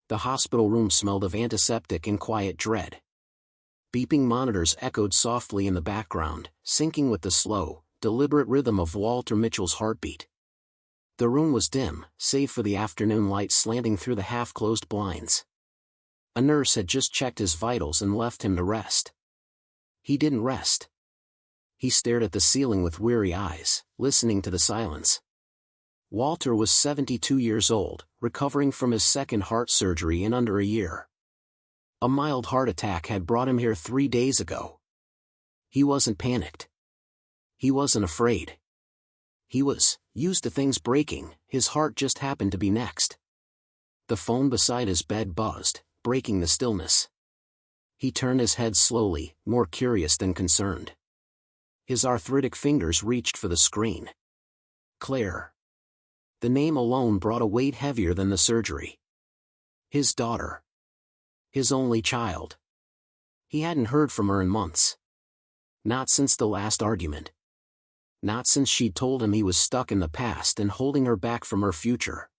The hospital room smelled of antiseptic and quiet dread. Beeping monitors echoed softly in the background, syncing with the slow, deliberate rhythm of Walter Mitchell's heartbeat. The room was dim, save for the afternoon light slanting through the half-closed blinds. A nurse had just checked his vitals and left him to rest. He didn't rest. He stared at the ceiling with weary eyes, listening to the silence. Walter was 72 years old, recovering from his second heart surgery in under a year. A mild heart attack had brought him here 3 days ago. He wasn't panicked. He wasn't afraid. He was used to things breaking. His heart just happened to be next. The phone beside his bed buzzed, breaking the stillness. He turned his head slowly, more curious than concerned. His arthritic fingers reached for the screen. Claire. The name alone brought a weight heavier than the surgery. His daughter. His only child. He hadn't heard from her in months. Not since the last argument. Not since she'd told him he was stuck in the past and holding her back from her future.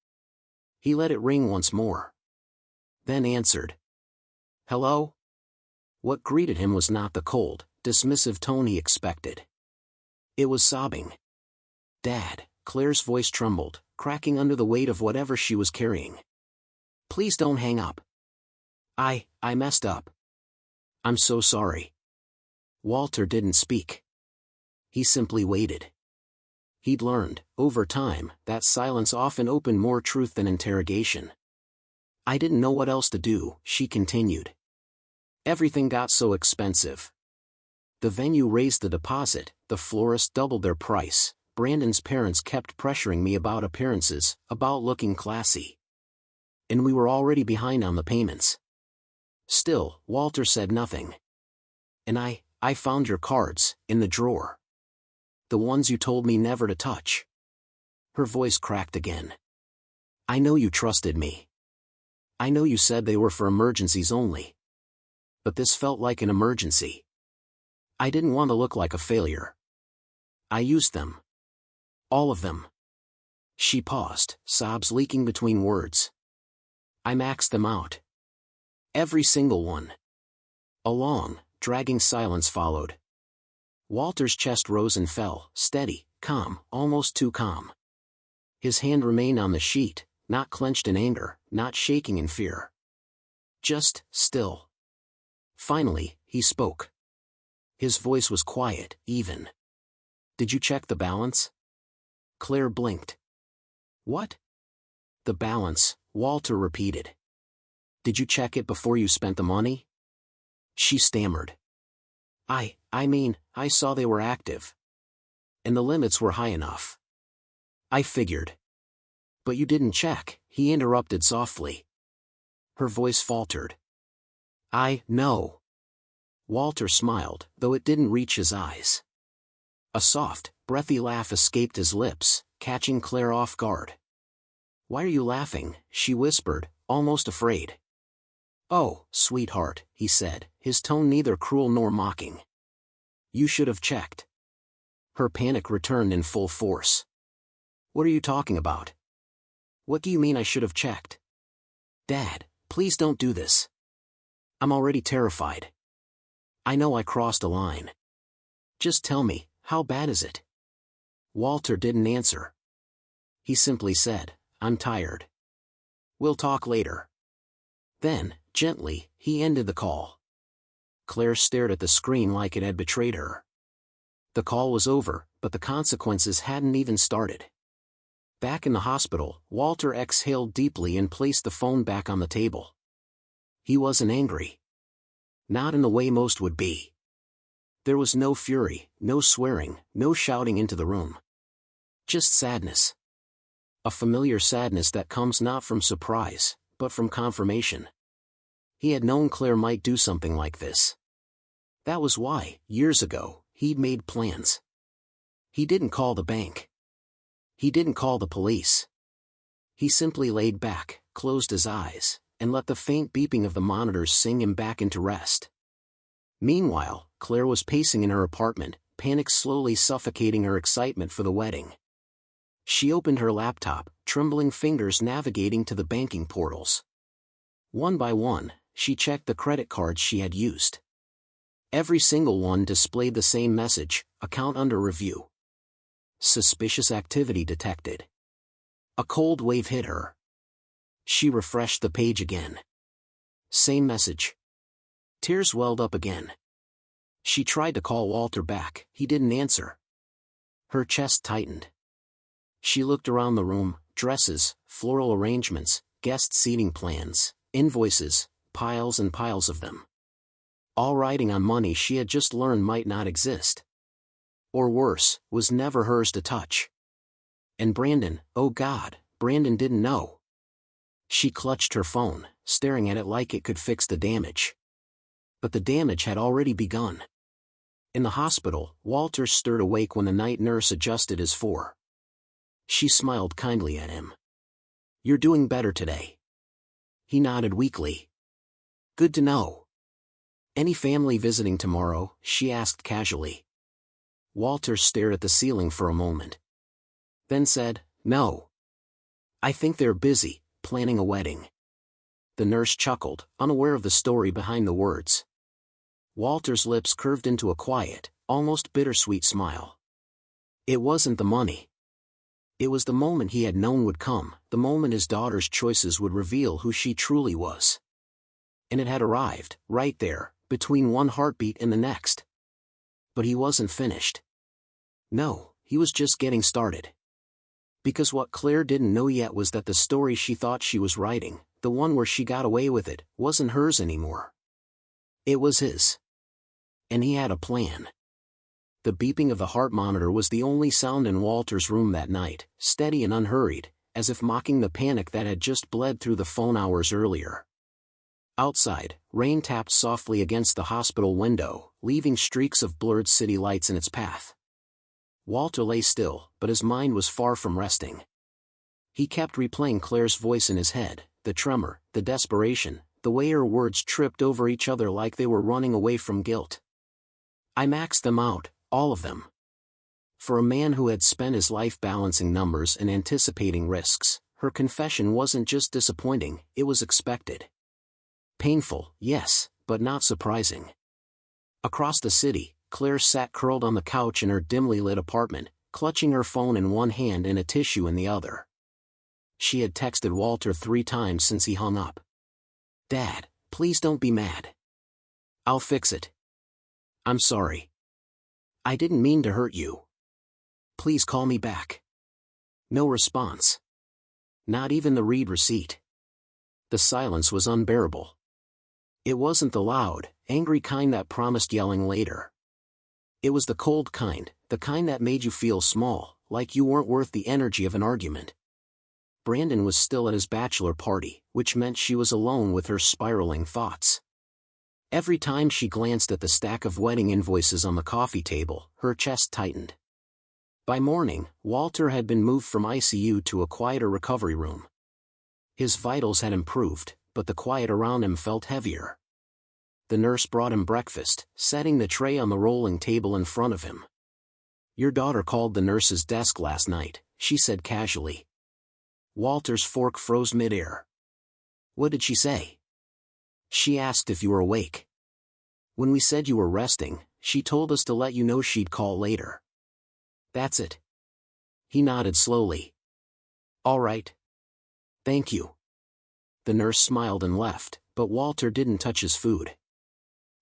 He let it ring once more. Then answered. Hello? What greeted him was not the cold, dismissive tone he expected. It was sobbing. Dad. Claire's voice trembled, cracking under the weight of whatever she was carrying. Please don't hang up. I messed up. I'm so sorry. Walter didn't speak. He simply waited. He'd learned, over time, that silence often opened more truth than interrogation. I didn't know what else to do, she continued. Everything got so expensive. The venue raised the deposit, the florist doubled their price, Brandon's parents kept pressuring me about appearances, about looking classy. And we were already behind on the payments. Still, Walter said nothing. And I found your cards, in the drawer. The ones you told me never to touch. Her voice cracked again. I know you trusted me. I know you said they were for emergencies only. But this felt like an emergency. I didn't want to look like a failure. I used them. All of them. She paused, sobs leaking between words. I maxed them out. Every single one. A long, dragging silence followed. Walter's chest rose and fell, steady, calm, almost too calm. His hand remained on the sheet, not clenched in anger, not shaking in fear. Just still. Finally, he spoke. His voice was quiet, even. Did you check the balance? Claire blinked. What? The balance, Walter repeated. Did you check it before you spent the money? She stammered. I mean, I saw they were active. And the limits were high enough. I figured. But you didn't check, he interrupted softly. Her voice faltered. I know. Walter smiled, though it didn't reach his eyes. A soft, breathy laugh escaped his lips, catching Claire off guard. Why are you laughing? She whispered, almost afraid. Oh, sweetheart, he said, his tone neither cruel nor mocking. You should have checked. Her panic returned in full force. What are you talking about? What do you mean I should have checked? Dad, please don't do this. I'm already terrified. I know I crossed a line. Just tell me, how bad is it? Walter didn't answer. He simply said, I'm tired. We'll talk later. Then, gently, he ended the call. Claire stared at the screen like it had betrayed her. The call was over, but the consequences hadn't even started. Back in the hospital, Walter exhaled deeply and placed the phone back on the table. He wasn't angry. Not in the way most would be. There was no fury, no swearing, no shouting into the room. Just sadness. A familiar sadness that comes not from surprise, but from confirmation. He had known Claire might do something like this. That was why, years ago, he'd made plans. He didn't call the bank. He didn't call the police. He simply laid back, closed his eyes, and let the faint beeping of the monitors sing him back into rest. Meanwhile, Claire was pacing in her apartment, panic slowly suffocating her excitement for the wedding. She opened her laptop, trembling fingers navigating to the banking portals. One by one, she checked the credit cards she had used. Every single one displayed the same message: account under review. Suspicious activity detected. A cold wave hit her. She refreshed the page again. Same message. Tears welled up again. She tried to call Walter back. He didn't answer. Her chest tightened. She looked around the room: dresses, floral arrangements, guest seating plans, invoices, piles and piles of them. All riding on money she had just learned might not exist. Or worse, was never hers to touch. And Brandon, oh God, Brandon didn't know. She clutched her phone, staring at it like it could fix the damage. But the damage had already begun. In the hospital, Walter stirred awake when the night nurse adjusted his four. She smiled kindly at him. "You're doing better today." He nodded weakly. "Good to know." "Any family visiting tomorrow?" she asked casually. Walter stared at the ceiling for a moment. Then said, "No. I think they're busy, planning a wedding." The nurse chuckled, unaware of the story behind the words. Walter's lips curved into a quiet, almost bittersweet smile. It wasn't the money. It was the moment he had known would come, the moment his daughter's choices would reveal who she truly was. And it had arrived, right there, between one heartbeat and the next. But he wasn't finished. No, he was just getting started. Because what Claire didn't know yet was that the story she thought she was writing, the one where she got away with it, wasn't hers anymore. It was his. And he had a plan. The beeping of the heart monitor was the only sound in Walter's room that night, steady and unhurried, as if mocking the panic that had just bled through the phone hours earlier. Outside, rain tapped softly against the hospital window, leaving streaks of blurred city lights in its path. Walter lay still, but his mind was far from resting. He kept replaying Claire's voice in his head, the tremor, the desperation, the way her words tripped over each other like they were running away from guilt. "I maxed them out, all of them." For a man who had spent his life balancing numbers and anticipating risks, her confession wasn't just disappointing, it was expected. Painful, yes, but not surprising. Across the city, Claire sat curled on the couch in her dimly lit apartment, clutching her phone in one hand and a tissue in the other. She had texted Walter 3 times since he hung up. "Dad, please don't be mad. I'll fix it. I'm sorry. I didn't mean to hurt you. Please call me back." No response. Not even the read receipt. The silence was unbearable. It wasn't the loud, angry kind that promised yelling later. It was the cold kind, the kind that made you feel small, like you weren't worth the energy of an argument. Brandon was still at his bachelor party, which meant she was alone with her spiraling thoughts. Every time she glanced at the stack of wedding invoices on the coffee table, her chest tightened. By morning, Walter had been moved from ICU to a quieter recovery room. His vitals had improved, but the quiet around him felt heavier. The nurse brought him breakfast, setting the tray on the rolling table in front of him. "Your daughter called the nurse's desk last night," she said casually. Walter's fork froze midair. "What did she say?" "She asked if you were awake. When we said you were resting, she told us to let you know she'd call later." "That's it." He nodded slowly. "All right. Thank you." The nurse smiled and left, but Walter didn't touch his food.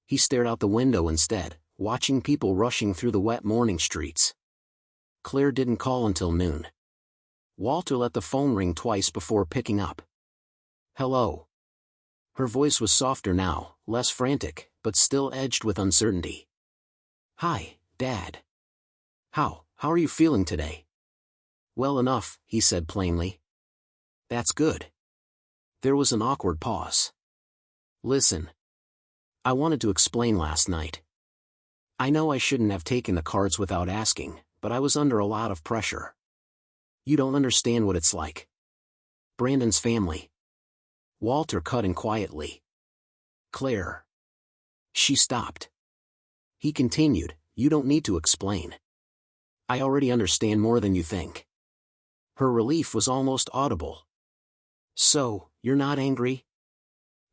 He stared out the window instead, watching people rushing through the wet morning streets. Claire didn't call until noon. Walter let the phone ring twice before picking up. "Hello." Her voice was softer now, less frantic, but still edged with uncertainty. "Hi, Dad. How are you feeling today?" "Well enough," he said plainly. "That's good." There was an awkward pause. "Listen. I wanted to explain last night. I know I shouldn't have taken the cards without asking, but I was under a lot of pressure. You don't understand what it's like. Brandon's family." Walter cut in quietly. "Claire." She stopped. He continued, "You don't need to explain. I already understand more than you think." Her relief was almost audible. "So, you're not angry?"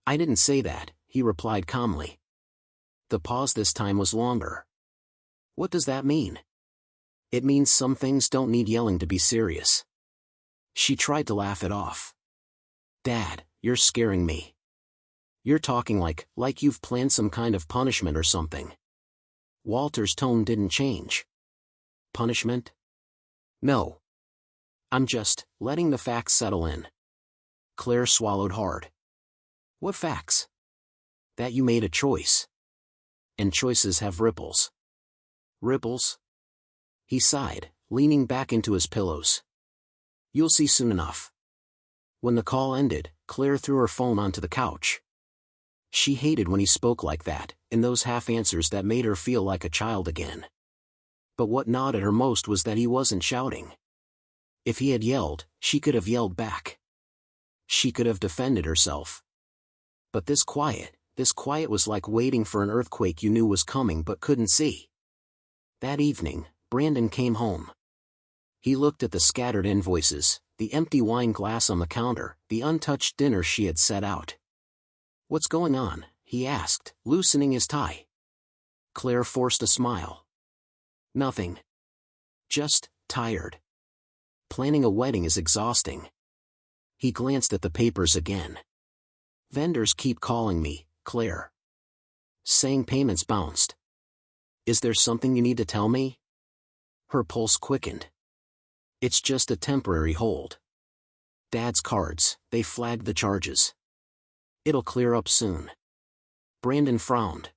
I didn't say that, he replied calmly. The pause this time was longer. What does that mean? It means some things don't need yelling to be serious. She tried to laugh it off. Dad, you're scaring me. You're talking like you've planned some kind of punishment or something. Walter's tone didn't change. Punishment? No. I'm just letting the facts settle in. Claire swallowed hard. What facts? That you made a choice. And choices have ripples. Ripples? He sighed, leaning back into his pillows. You'll see soon enough. When the call ended, Claire threw her phone onto the couch. She hated when he spoke like that, in those half-answers that made her feel like a child again. But what gnawed at her most was that he wasn't shouting. If he had yelled, she could have yelled back. She could have defended herself. But this quiet was like waiting for an earthquake you knew was coming but couldn't see. That evening, Brandon came home. He looked at the scattered invoices, the empty wine glass on the counter, the untouched dinner she had set out. What's going on? He asked, loosening his tie. Claire forced a smile. Nothing. Just tired. Planning a wedding is exhausting. He glanced at the papers again. Vendors keep calling me, Claire. Saying payments bounced. Is there something you need to tell me? Her pulse quickened. It's just a temporary hold. Dad's cards, they flagged the charges. It'll clear up soon. Brandon frowned.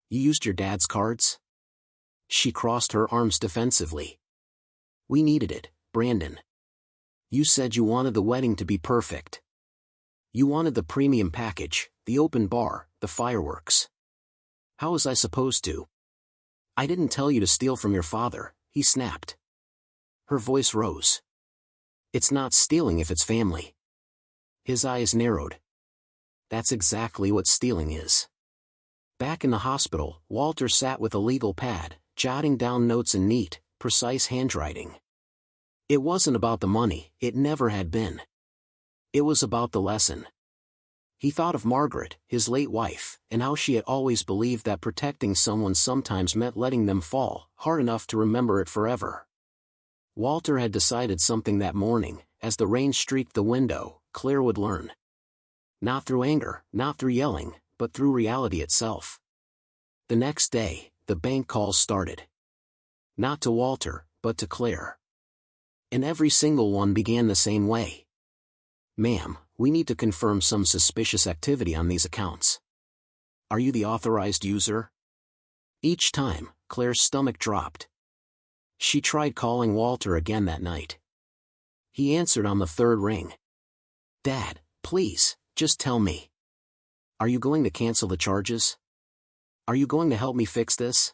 You used your dad's cards? She crossed her arms defensively. We needed it, Brandon. You said you wanted the wedding to be perfect. You wanted the premium package, the open bar, the fireworks. How was I supposed to? I didn't tell you to steal from your father, he snapped. Her voice rose. It's not stealing if it's family. His eyes narrowed. That's exactly what stealing is. Back in the hospital, Walter sat with a legal pad, jotting down notes in neat, precise handwriting. It wasn't about the money, it never had been. It was about the lesson. He thought of Margaret, his late wife, and how she had always believed that protecting someone sometimes meant letting them fall, hard enough to remember it forever. Walter had decided something that morning, as the rain streaked the window, Claire would learn. Not through anger, not through yelling, but through reality itself. The next day, the bank calls started. Not to Walter, but to Claire. And every single one began the same way. Ma'am, we need to confirm some suspicious activity on these accounts. Are you the authorized user? Each time, Claire's stomach dropped. She tried calling Walter again that night. He answered on the third ring. Dad, please, just tell me. Are you going to cancel the charges? Are you going to help me fix this?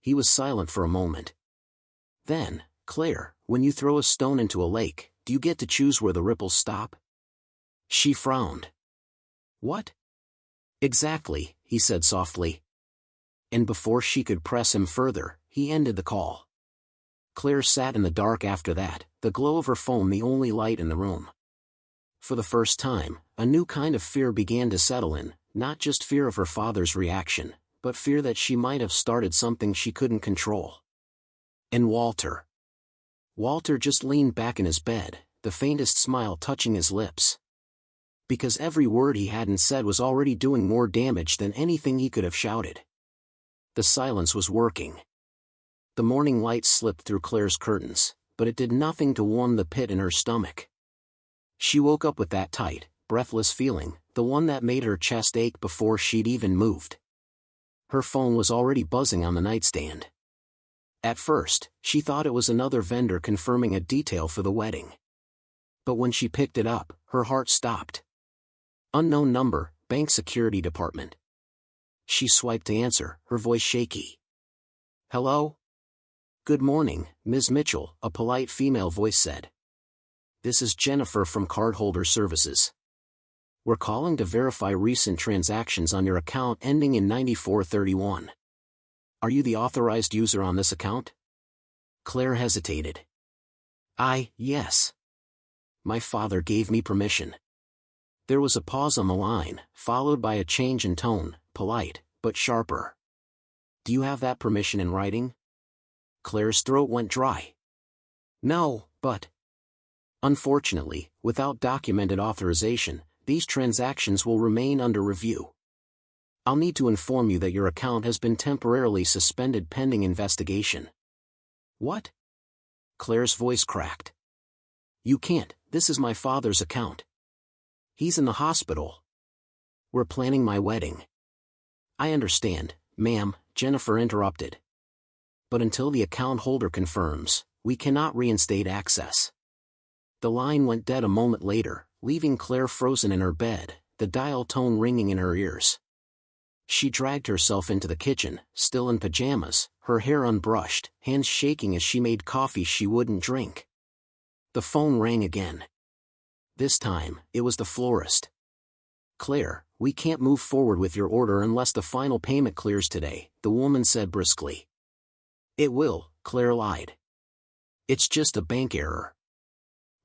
He was silent for a moment. Then, Claire, when you throw a stone into a lake, do you get to choose where the ripples stop? She frowned. What? Exactly, he said softly. And before she could press him further, he ended the call. Claire sat in the dark after that, the glow of her phone the only light in the room. For the first time, a new kind of fear began to settle in, not just fear of her father's reaction, but fear that she might have started something she couldn't control. And Walter. Walter just leaned back in his bed, the faintest smile touching his lips. Because every word he hadn't said was already doing more damage than anything he could have shouted. The silence was working. The morning light slipped through Claire's curtains, but it did nothing to warm the pit in her stomach. She woke up with that tight, breathless feeling, the one that made her chest ache before she'd even moved. Her phone was already buzzing on the nightstand. At first, she thought it was another vendor confirming a detail for the wedding. But when she picked it up, her heart stopped. Unknown number, Bank Security Department. She swiped to answer, her voice shaky. Hello? Good morning, Ms. Mitchell, a polite female voice said. This is Jennifer from Cardholder Services. We're calling to verify recent transactions on your account ending in 9431. Are you the authorized user on this account? Claire hesitated. Yes. My father gave me permission. There was a pause on the line, followed by a change in tone, polite, but sharper. "Do you have that permission in writing?" Claire's throat went dry. "No, but..." "Unfortunately, without documented authorization, these transactions will remain under review. I'll need to inform you that your account has been temporarily suspended pending investigation." "What?" Claire's voice cracked. "You can't, this is my father's account. He's in the hospital. We're planning my wedding." "I understand, ma'am," Jennifer interrupted. "But until the account holder confirms, we cannot reinstate access." The line went dead a moment later, leaving Claire frozen in her bed, the dial tone ringing in her ears. She dragged herself into the kitchen, still in pajamas, her hair unbrushed, hands shaking as she made coffee she wouldn't drink. The phone rang again. This time, it was the florist. "Claire, we can't move forward with your order unless the final payment clears today," the woman said briskly. "It will," Claire lied. "It's just a bank error.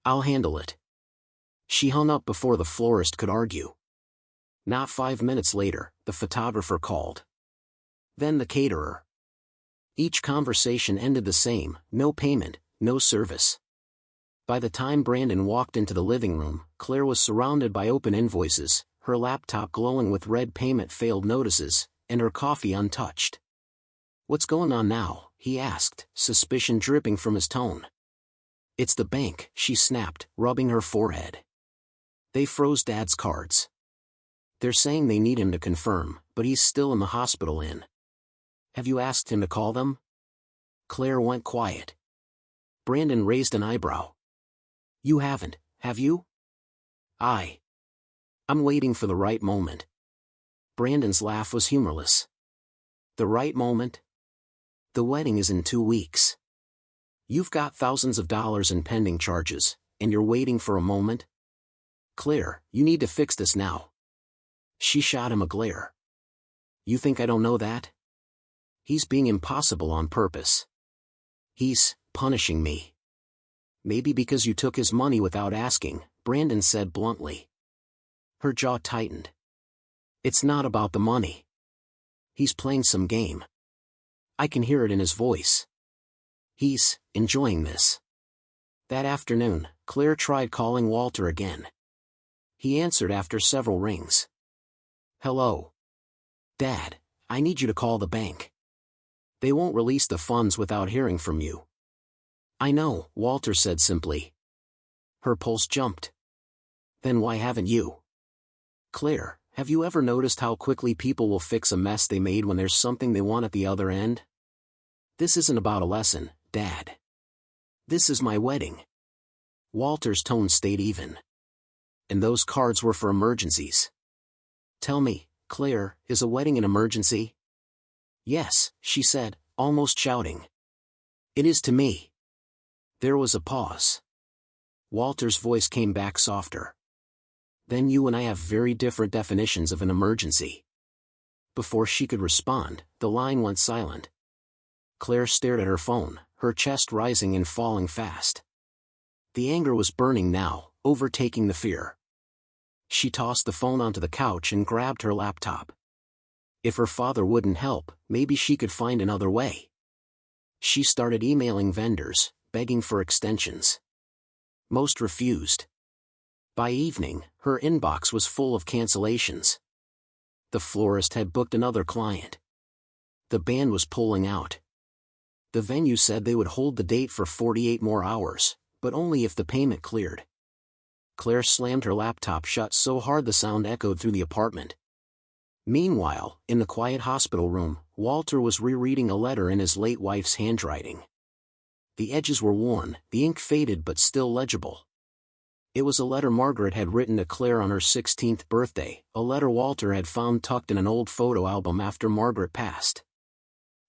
I'll handle it." She hung up before the florist could argue. Not 5 minutes later, the photographer called. Then the caterer. Each conversation ended the same: no payment, no service. By the time Brandon walked into the living room, Claire was surrounded by open invoices, her laptop glowing with red payment failed notices, and her coffee untouched. "What's going on now?" he asked, suspicion dripping from his tone. "It's the bank," she snapped, rubbing her forehead. "They froze Dad's cards. They're saying they need him to confirm, but he's still in the hospital in." "Have you asked him to call them?" Claire went quiet. Brandon raised an eyebrow. "You haven't, have you?" I'm waiting for the right moment." Brandon's laugh was humorless. "The right moment? The wedding is in 2 weeks. You've got thousands of dollars in pending charges, and you're waiting for a moment? Claire, you need to fix this now." She shot him a glare. "You think I don't know that? He's being impossible on purpose. He's punishing me." "Maybe because you took his money without asking," Brandon said bluntly. Her jaw tightened. "It's not about the money. He's playing some game. I can hear it in his voice. He's enjoying this." That afternoon, Claire tried calling Walter again. He answered after several rings. "Hello. Dad, I need you to call the bank. They won't release the funds without hearing from you." "I know," Walter said simply. Her pulse jumped. "Then why haven't you?" "Claire, have you ever noticed how quickly people will fix a mess they made when there's something they want at the other end? This isn't about a lesson, Dad. This is my wedding." Walter's tone stayed even. "And those cards were for emergencies. Tell me, Claire, is a wedding an emergency?" "Yes," she said, almost shouting. "It is to me." There was a pause. Walter's voice came back softer. "Then you and I have very different definitions of an emergency." Before she could respond, the line went silent. Claire stared at her phone, her chest rising and falling fast. The anger was burning now, overtaking the fear. She tossed the phone onto the couch and grabbed her laptop. If her father wouldn't help, maybe she could find another way. She started emailing vendors, begging for extensions. Most refused. By evening, her inbox was full of cancellations. The florist had booked another client. The band was pulling out. The venue said they would hold the date for 48 more hours, but only if the payment cleared. Claire slammed her laptop shut so hard the sound echoed through the apartment. Meanwhile, in the quiet hospital room, Walter was rereading a letter in his late wife's handwriting. The edges were worn, the ink faded but still legible. It was a letter Margaret had written to Claire on her 16th birthday, a letter Walter had found tucked in an old photo album after Margaret passed.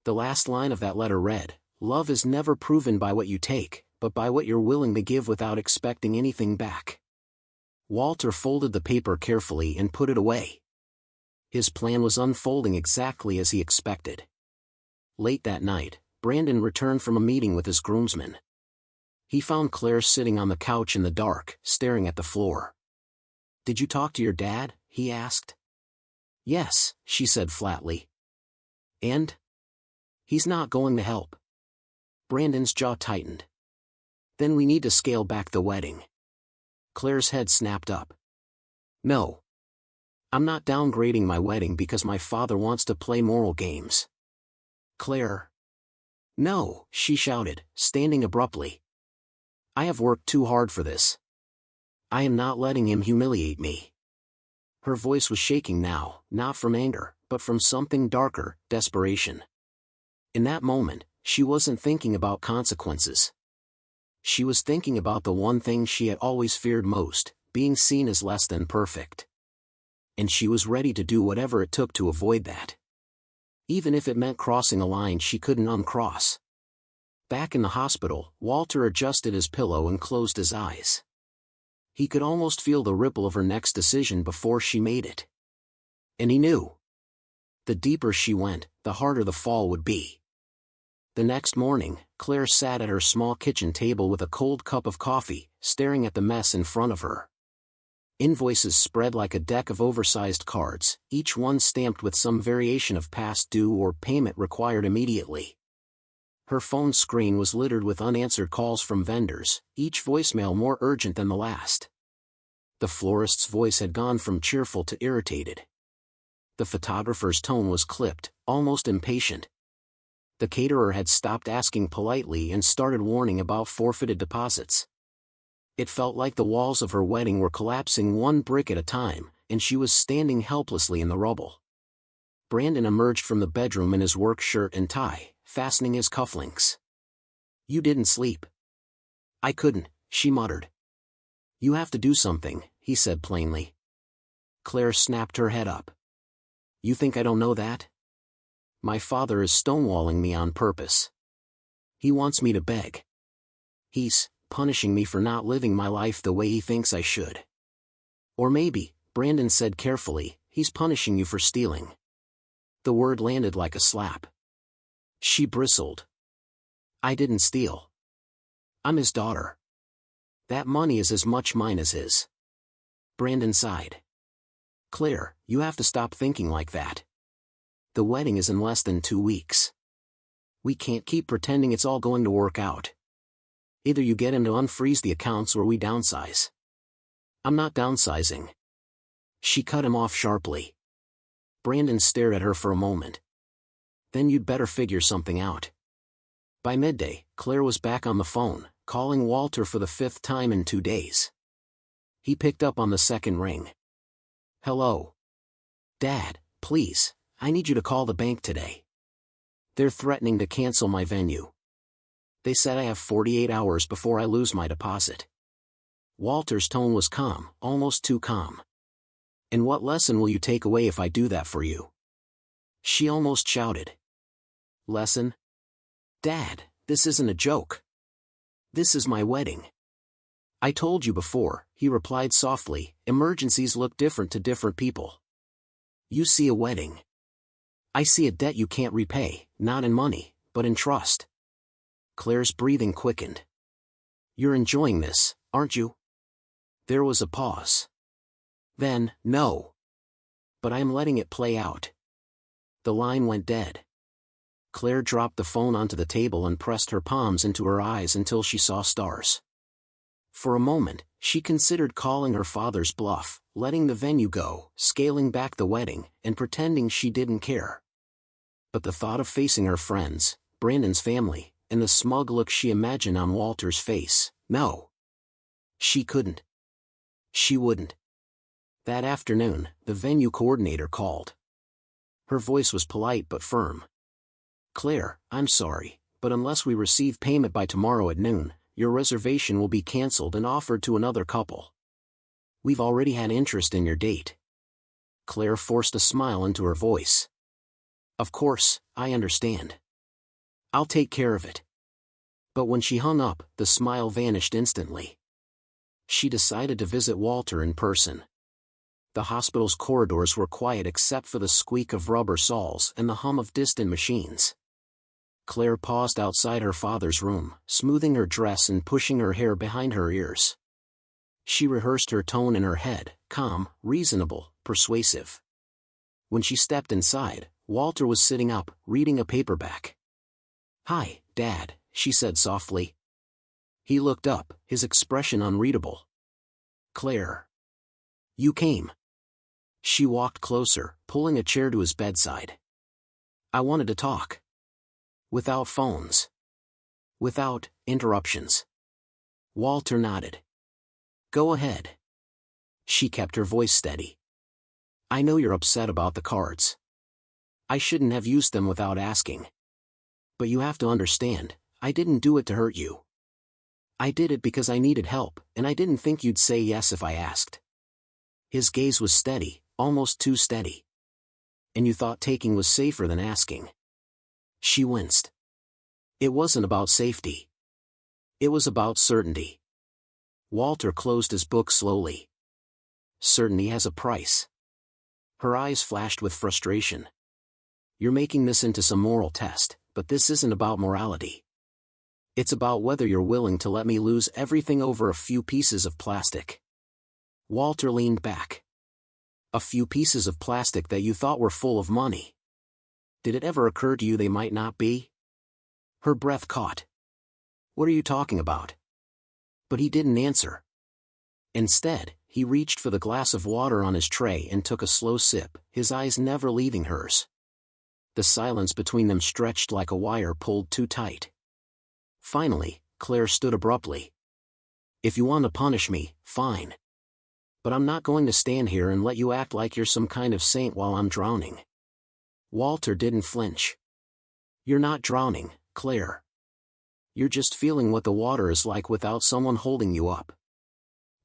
The last line of that letter read, "Love is never proven by what you take, but by what you're willing to give without expecting anything back." Walter folded the paper carefully and put it away. His plan was unfolding exactly as he expected. Late that night, Brandon returned from a meeting with his groomsmen. He found Claire sitting on the couch in the dark, staring at the floor. Did you talk to your dad? He asked. Yes, she said flatly. And? He's not going to help. Brandon's jaw tightened. Then we need to scale back the wedding. Claire's head snapped up. No. I'm not downgrading my wedding because my father wants to play moral games. Claire. No, she shouted, standing abruptly. I have worked too hard for this. I am not letting him humiliate me. Her voice was shaking now, not from anger, but from something darker, desperation. In that moment, she wasn't thinking about consequences. She was thinking about the one thing she had always feared most, being seen as less than perfect. And she was ready to do whatever it took to avoid that. Even if it meant crossing a line she couldn't uncross. Back in the hospital, Walter adjusted his pillow and closed his eyes. He could almost feel the ripple of her next decision before she made it. And he knew. The deeper she went, the harder the fall would be. The next morning, Claire sat at her small kitchen table with a cold cup of coffee, staring at the mess in front of her. Invoices spread like a deck of oversized cards, each one stamped with some variation of past due or payment required immediately. Her phone screen was littered with unanswered calls from vendors, each voicemail more urgent than the last. The florist's voice had gone from cheerful to irritated. The photographer's tone was clipped, almost impatient. The caterer had stopped asking politely and started warning about forfeited deposits. It felt like the walls of her wedding were collapsing one brick at a time, and she was standing helplessly in the rubble. Brandon emerged from the bedroom in his work shirt and tie, fastening his cufflinks. You didn't sleep. I couldn't, she muttered. You have to do something, he said plainly. Claire snapped her head up. You think I don't know that? My father is stonewalling me on purpose. He wants me to beg. He's punishing me for not living my life the way he thinks I should. Or maybe, Brandon said carefully, he's punishing you for stealing. The word landed like a slap. She bristled. I didn't steal. I'm his daughter. That money is as much mine as his. Brandon sighed. Claire, you have to stop thinking like that. The wedding is in less than 2 weeks. We can't keep pretending it's all going to work out. Either you get him to unfreeze the accounts or we downsize. I'm not downsizing. She cut him off sharply. Brandon stared at her for a moment. Then you'd better figure something out. By midday, Claire was back on the phone, calling Walter for the 5th time in 2 days. He picked up on the second ring. Hello. Dad, please, I need you to call the bank today. They're threatening to cancel my venue. They said I have 48 hours before I lose my deposit. Walter's tone was calm, almost too calm. And what lesson will you take away if I do that for you? She almost shouted. Lesson? Dad, this isn't a joke. This is my wedding. I told you before, he replied softly, emergencies look different to different people. You see a wedding. I see a debt you can't repay, not in money, but in trust. Claire's breathing quickened. You're enjoying this, aren't you? There was a pause. Then, no. But I'm letting it play out. The line went dead. Claire dropped the phone onto the table and pressed her palms into her eyes until she saw stars. For a moment, she considered calling her father's bluff, letting the venue go, scaling back the wedding, and pretending she didn't care. But the thought of facing her friends, Brandon's family, and the smug look she imagined on Walter's face, no. She couldn't. She wouldn't. That afternoon, the venue coordinator called. Her voice was polite but firm. Claire, I'm sorry, but unless we receive payment by tomorrow at noon, your reservation will be canceled and offered to another couple. We've already had interest in your date. Claire forced a smile into her voice. Of course, I understand. I'll take care of it. But when she hung up, the smile vanished instantly. She decided to visit Walter in person. The hospital's corridors were quiet except for the squeak of rubber saws and the hum of distant machines. Claire paused outside her father's room, smoothing her dress and pushing her hair behind her ears. She rehearsed her tone in her head, calm, reasonable, persuasive. When she stepped inside, Walter was sitting up, reading a paperback. "Hi, Dad," she said softly. He looked up, his expression unreadable. "Claire. You came." She walked closer, pulling a chair to his bedside. "I wanted to talk. Without phones. Without interruptions." Walter nodded. "Go ahead." She kept her voice steady. "I know you're upset about the cards. I shouldn't have used them without asking. But you have to understand, I didn't do it to hurt you. I did it because I needed help, and I didn't think you'd say yes if I asked." His gaze was steady, almost too steady. "And you thought taking was safer than asking." She winced. It wasn't about safety. It was about certainty. Walter closed his book slowly. "Certainty has a price." Her eyes flashed with frustration. "You're making this into some moral test, but this isn't about morality. It's about whether you're willing to let me lose everything over a few pieces of plastic." Walter leaned back. "A few pieces of plastic that you thought were full of money. Did it ever occur to you they might not be?" Her breath caught. "What are you talking about?" But he didn't answer. Instead, he reached for the glass of water on his tray and took a slow sip, his eyes never leaving hers. The silence between them stretched like a wire pulled too tight. Finally, Claire stood abruptly. "If you want to punish me, fine. But I'm not going to stand here and let you act like you're some kind of saint while I'm drowning." Walter didn't flinch. "You're not drowning, Claire. You're just feeling what the water is like without someone holding you up."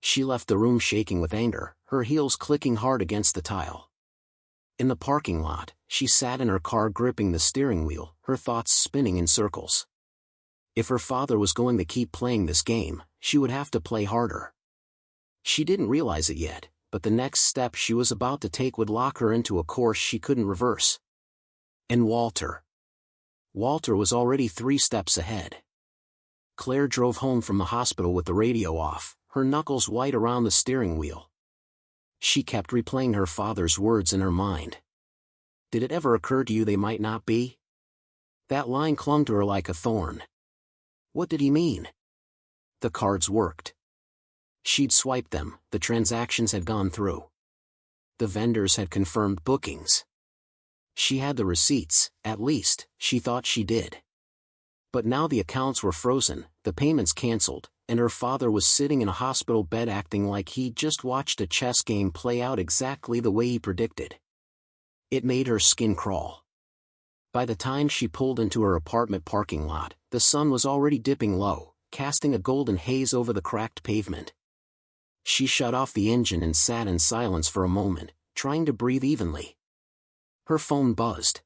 She left the room shaking with anger, her heels clicking hard against the tile. In the parking lot, she sat in her car gripping the steering wheel, her thoughts spinning in circles. If her father was going to keep playing this game, she would have to play harder. She didn't realize it yet, but the next step she was about to take would lock her into a course she couldn't reverse. And Walter was already 3 steps ahead. Claire drove home from the hospital with the radio off, her knuckles white around the steering wheel. She kept replaying her father's words in her mind. "Did it ever occur to you they might not be?" That line clung to her like a thorn. What did he mean? The cards worked. She'd swiped them, the transactions had gone through. The vendors had confirmed bookings. She had the receipts, at least, she thought she did. But now the accounts were frozen, the payments canceled, and her father was sitting in a hospital bed acting like he'd just watched a chess game play out exactly the way he predicted. It made her skin crawl. By the time she pulled into her apartment parking lot, the sun was already dipping low, casting a golden haze over the cracked pavement. She shut off the engine and sat in silence for a moment, trying to breathe evenly. Her phone buzzed.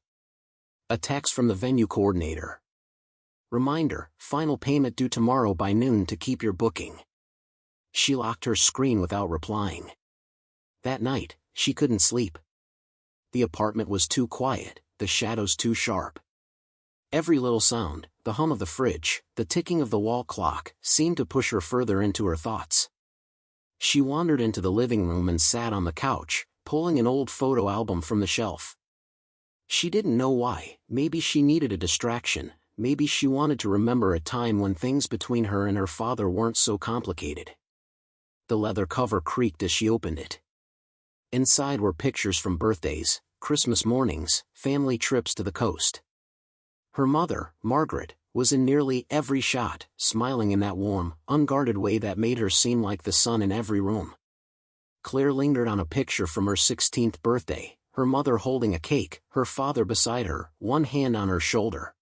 A text from the venue coordinator. "Reminder, final payment due tomorrow by noon to keep your booking." She locked her screen without replying. That night, she couldn't sleep. The apartment was too quiet, the shadows too sharp. Every little sound, the hum of the fridge, the ticking of the wall clock, seemed to push her further into her thoughts. She wandered into the living room and sat on the couch, pulling an old photo album from the shelf. She didn't know why. Maybe she needed a distraction, maybe she wanted to remember a time when things between her and her father weren't so complicated. The leather cover creaked as she opened it. Inside were pictures from birthdays, Christmas mornings, family trips to the coast. Her mother, Margaret, was in nearly every shot, smiling in that warm, unguarded way that made her seem like the sun in every room. Claire lingered on a picture from her 16th birthday, her mother holding a cake, her father beside her, one hand on her shoulder.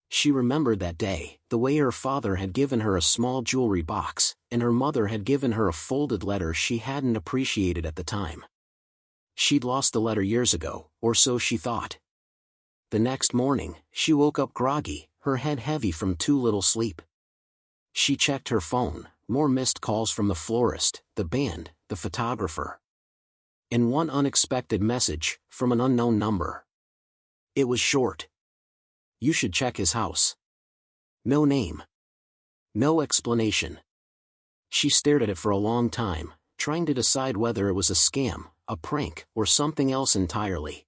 She remembered that day, the way her father had given her a small jewelry box, and her mother had given her a folded letter she hadn't appreciated at the time. She'd lost the letter years ago, or so she thought. The next morning, she woke up groggy, her head heavy from too little sleep. She checked her phone, more missed calls from the florist, the band, the photographer. And one unexpected message, from an unknown number. It was short. "You should check his house." No name. No explanation. She stared at it for a long time, trying to decide whether it was a scam, a prank, or something else entirely.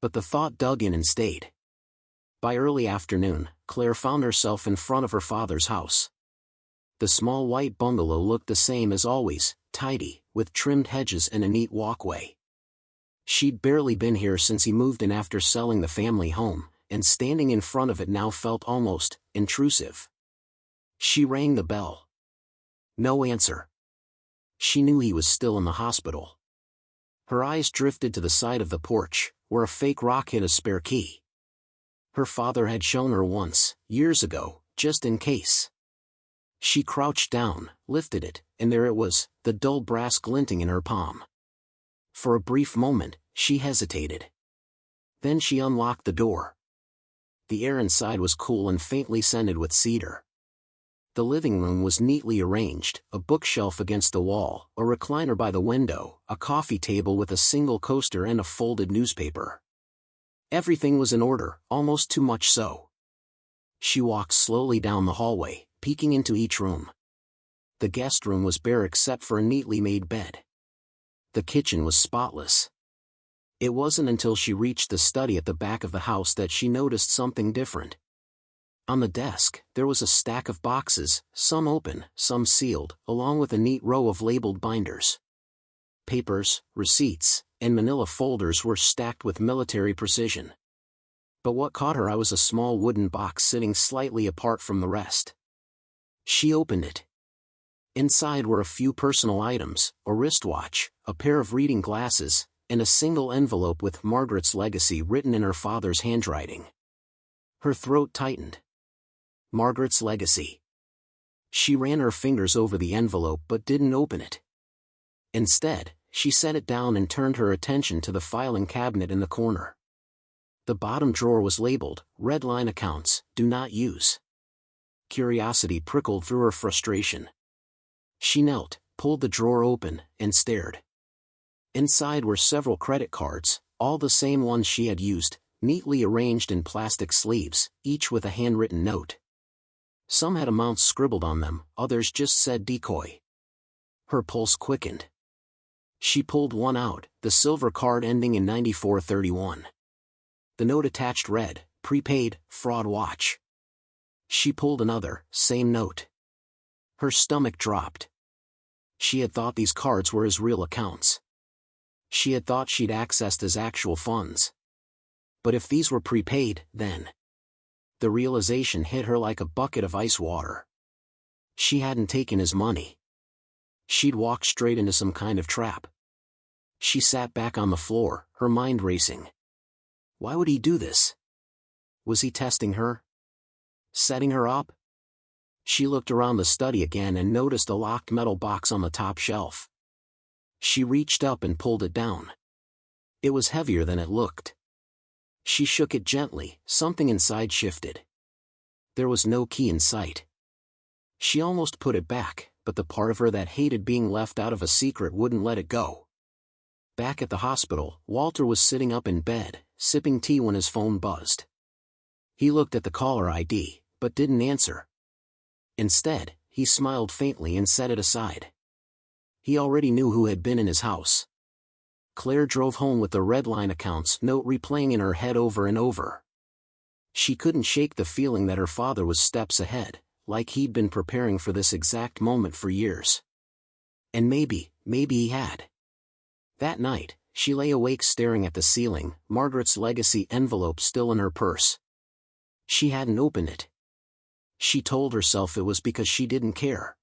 But the thought dug in and stayed. By early afternoon, Claire found herself in front of her father's house. The small white bungalow looked the same as always, tidy, with trimmed hedges and a neat walkway. She'd barely been here since he moved in after selling the family home, and standing in front of it now felt almost intrusive. She rang the bell. No answer. She knew he was still in the hospital. Her eyes drifted to the side of the porch, where a fake rock hid a spare key. Her father had shown her once, years ago, just in case. She crouched down, lifted it, and there it was, the dull brass glinting in her palm. For a brief moment, she hesitated. Then she unlocked the door. The air inside was cool and faintly scented with cedar. The living room was neatly arranged, a bookshelf against the wall, a recliner by the window, a coffee table with a single coaster and a folded newspaper. Everything was in order, almost too much so. She walked slowly down the hallway, peeking into each room. The guest room was bare except for a neatly made bed. The kitchen was spotless. It wasn't until she reached the study at the back of the house that she noticed something different. On the desk, there was a stack of boxes, some open, some sealed, along with a neat row of labeled binders. Papers, receipts, and manila folders were stacked with military precision. But what caught her eye was a small wooden box sitting slightly apart from the rest. She opened it. Inside were a few personal items, a wristwatch, a pair of reading glasses, and a single envelope with Margaret's legacy written in her father's handwriting. Her throat tightened. Margaret's legacy. She ran her fingers over the envelope but didn't open it. Instead, she set it down and turned her attention to the filing cabinet in the corner. The bottom drawer was labeled, "Red Line Accounts, Do Not Use." Curiosity prickled through her frustration. She knelt, pulled the drawer open, and stared. Inside were several credit cards, all the same ones she had used, neatly arranged in plastic sleeves, each with a handwritten note. Some had amounts scribbled on them, others just said decoy. Her pulse quickened. She pulled one out, the silver card ending in 9431. The note attached read, "Prepaid, fraud watch." She pulled another, same note. Her stomach dropped. She had thought these cards were his real accounts. She had thought she'd accessed his actual funds. But if these were prepaid, then... The realization hit her like a bucket of ice water. She hadn't taken his money. She'd walked straight into some kind of trap. She sat back on the floor, her mind racing. Why would he do this? Was he testing her? Setting her up? She looked around the study again and noticed a locked metal box on the top shelf. She reached up and pulled it down. It was heavier than it looked. She shook it gently, something inside shifted. There was no key in sight. She almost put it back, but the part of her that hated being left out of a secret wouldn't let it go. Back at the hospital, Walter was sitting up in bed, sipping tea when his phone buzzed. He looked at the caller ID, but didn't answer. Instead, he smiled faintly and set it aside. He already knew who had been in his house. Claire drove home with the Red Line Accounts note replaying in her head over and over. She couldn't shake the feeling that her father was steps ahead, like he'd been preparing for this exact moment for years. And maybe he had. That night, she lay awake staring at the ceiling, Margaret's legacy envelope still in her purse. She hadn't opened it. She told herself it was because she didn't care.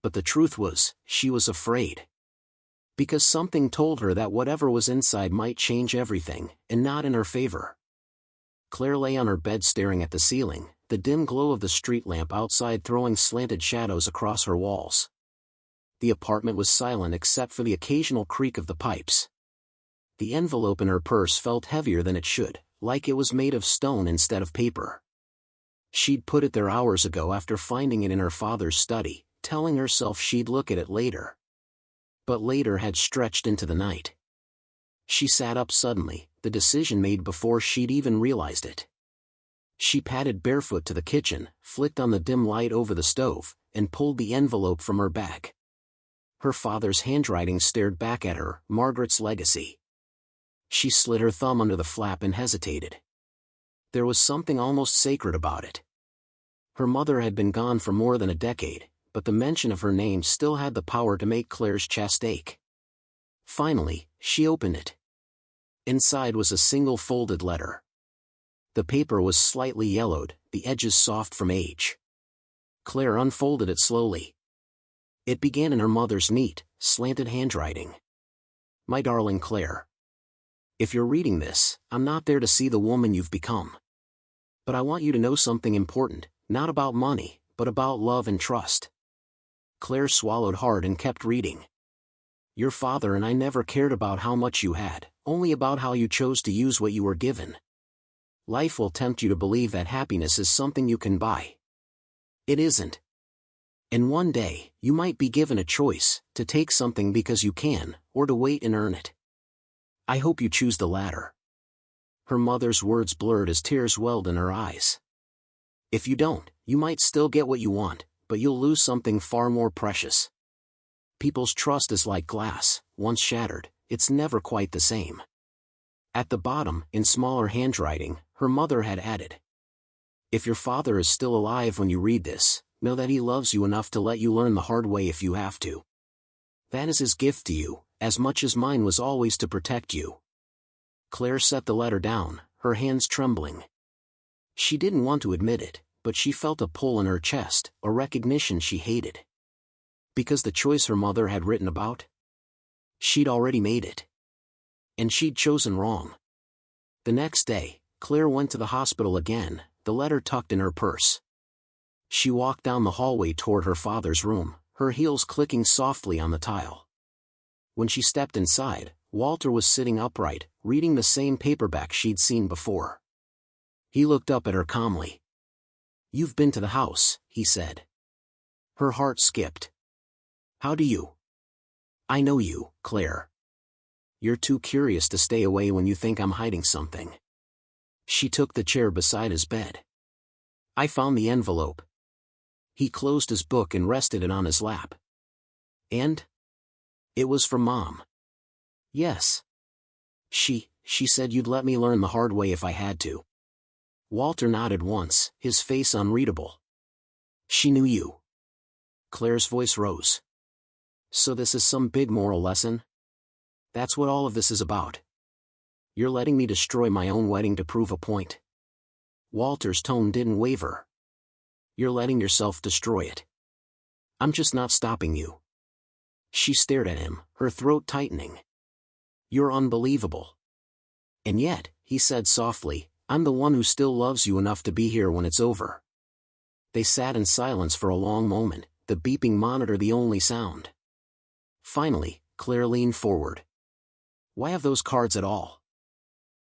But the truth was, she was afraid. Because something told her that whatever was inside might change everything, and not in her favor. Claire lay on her bed staring at the ceiling, the dim glow of the street lamp outside throwing slanted shadows across her walls. The apartment was silent except for the occasional creak of the pipes. The envelope in her purse felt heavier than it should, like it was made of stone instead of paper. She'd put it there hours ago after finding it in her father's study, telling herself she'd look at it later. But later had stretched into the night. She sat up suddenly, the decision made before she'd even realized it. She padded barefoot to the kitchen, flicked on the dim light over the stove, and pulled the envelope from her bag. Her father's handwriting stared back at her, Margaret's legacy. She slid her thumb under the flap and hesitated. There was something almost sacred about it. Her mother had been gone for more than a decade, but the mention of her name still had the power to make Claire's chest ache. Finally, she opened it. Inside was a single folded letter. The paper was slightly yellowed, the edges soft from age. Claire unfolded it slowly. It began in her mother's neat, slanted handwriting. My darling Claire. If you're reading this, I'm not there to see the woman you've become. But I want you to know something important, not about money, but about love and trust. Claire swallowed hard and kept reading. Your father and I never cared about how much you had, only about how you chose to use what you were given. Life will tempt you to believe that happiness is something you can buy. It isn't. And one day, you might be given a choice, to take something because you can, or to wait and earn it. I hope you choose the latter. Her mother's words blurred as tears welled in her eyes. If you don't, you might still get what you want, but you'll lose something far more precious. People's trust is like glass, once shattered, it's never quite the same. At the bottom, in smaller handwriting, her mother had added. If your father is still alive when you read this, know that he loves you enough to let you learn the hard way if you have to. That is his gift to you, as much as mine was always to protect you. Claire set the letter down, her hands trembling. She didn't want to admit it, but she felt a pull in her chest, a recognition she hated. Because the choice her mother had written about? She'd already made it. And she'd chosen wrong. The next day, Claire went to the hospital again, the letter tucked in her purse. She walked down the hallway toward her father's room, her heels clicking softly on the tile. When she stepped inside, Walter was sitting upright, reading the same paperback she'd seen before. He looked up at her calmly. You've been to the house, he said. Her heart skipped. How do you? I know you, Claire. You're too curious to stay away when you think I'm hiding something. She took the chair beside his bed. I found the envelope. He closed his book and rested it on his lap. And? It was from Mom. Yes. She said you'd let me learn the hard way if I had to. Walter nodded once, his face unreadable. She knew you. Claire's voice rose. So this is some big moral lesson? That's what all of this is about. You're letting me destroy my own wedding to prove a point. Walter's tone didn't waver. You're letting yourself destroy it. I'm just not stopping you. She stared at him, her throat tightening. You're unbelievable. And yet, he said softly, I'm the one who still loves you enough to be here when it's over. They sat in silence for a long moment, the beeping monitor the only sound. Finally, Claire leaned forward. Why have those cards at all?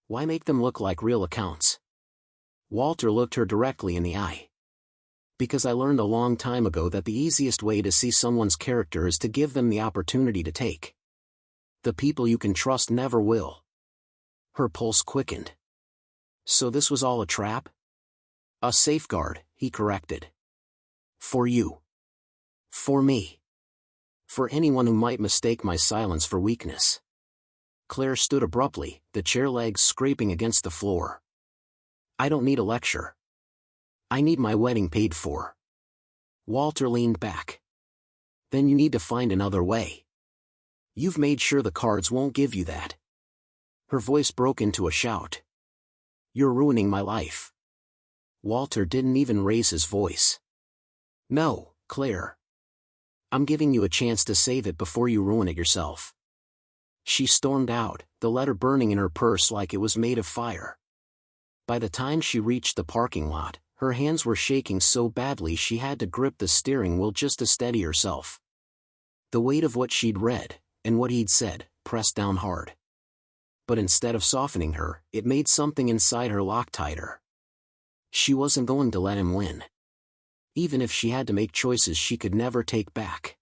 Why make them look like real accounts? Walter looked her directly in the eye. Because I learned a long time ago that the easiest way to see someone's character is to give them the opportunity to take. The people you can trust never will. Her pulse quickened. So this was all a trap? A safeguard, he corrected. For you. For me. For anyone who might mistake my silence for weakness. Claire stood abruptly, the chair legs scraping against the floor. I don't need a lecture. I need my wedding paid for. Walter leaned back. Then you need to find another way. You've made sure the cards won't give you that. Her voice broke into a shout. You're ruining my life. Walter didn't even raise his voice. No, Claire. I'm giving you a chance to save it before you ruin it yourself. She stormed out, the letter burning in her purse like it was made of fire. By the time she reached the parking lot, her hands were shaking so badly she had to grip the steering wheel just to steady herself. The weight of what she'd read, and what he'd said, pressed down hard. But instead of softening her, it made something inside her lock tighter. She wasn't going to let him win. Even if she had to make choices she could never take back.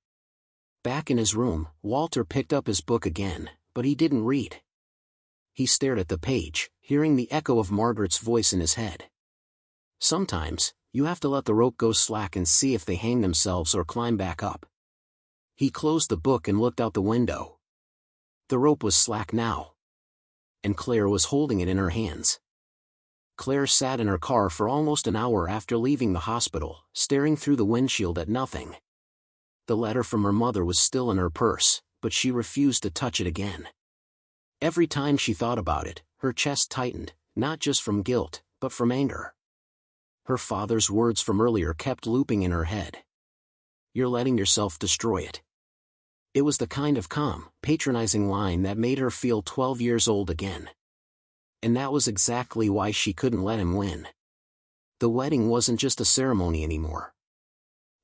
Back in his room, Walter picked up his book again, but he didn't read. He stared at the page, hearing the echo of Margaret's voice in his head. Sometimes, you have to let the rope go slack and see if they hang themselves or climb back up. He closed the book and looked out the window. The rope was slack now, and Claire was holding it in her hands. Claire sat in her car for almost an hour after leaving the hospital, staring through the windshield at nothing. The letter from her mother was still in her purse, but she refused to touch it again. Every time she thought about it, her chest tightened, not just from guilt, but from anger. Her father's words from earlier kept looping in her head. "You're letting yourself destroy it." It was the kind of calm, patronizing line that made her feel 12 years old again. And that was exactly why she couldn't let him win. The wedding wasn't just a ceremony anymore.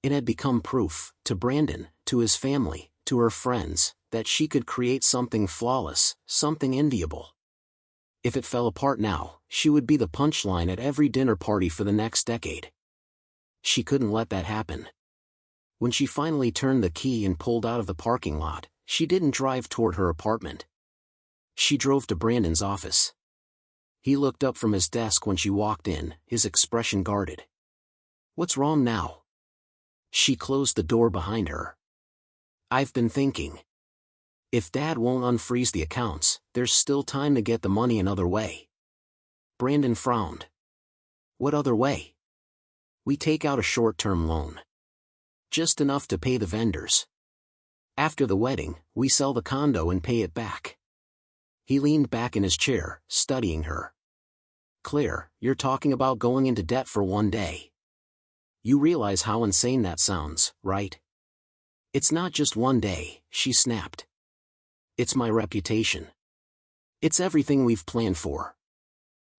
It had become proof, to Brandon, to his family, to her friends, that she could create something flawless, something enviable. If it fell apart now, she would be the punchline at every dinner party for the next decade. She couldn't let that happen. When she finally turned the key and pulled out of the parking lot, she didn't drive toward her apartment. She drove to Brandon's office. He looked up from his desk when she walked in, his expression guarded. "What's wrong now?" She closed the door behind her. "I've been thinking. If Dad won't unfreeze the accounts, there's still time to get the money another way." Brandon frowned. "What other way?" "We take out a short-term loan. Just enough to pay the vendors. After the wedding, we sell the condo and pay it back." He leaned back in his chair, studying her. "Claire, you're talking about going into debt for one day. You realize how insane that sounds, right?" "It's not just one day," she snapped. "It's my reputation. It's everything we've planned for.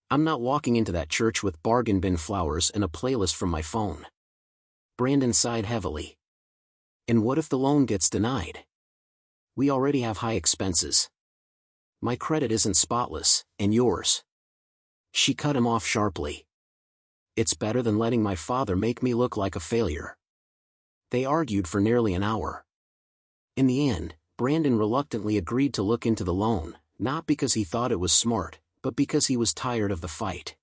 I'm not walking into that church with bargain bin flowers and a playlist from my phone." Brandon sighed heavily. "And what if the loan gets denied? We already have high expenses. My credit isn't spotless, and yours." She cut him off sharply. "It's better than letting my father make me look like a failure." They argued for nearly an hour. In the end, Brandon reluctantly agreed to look into the loan, not because he thought it was smart, but because he was tired of the fight.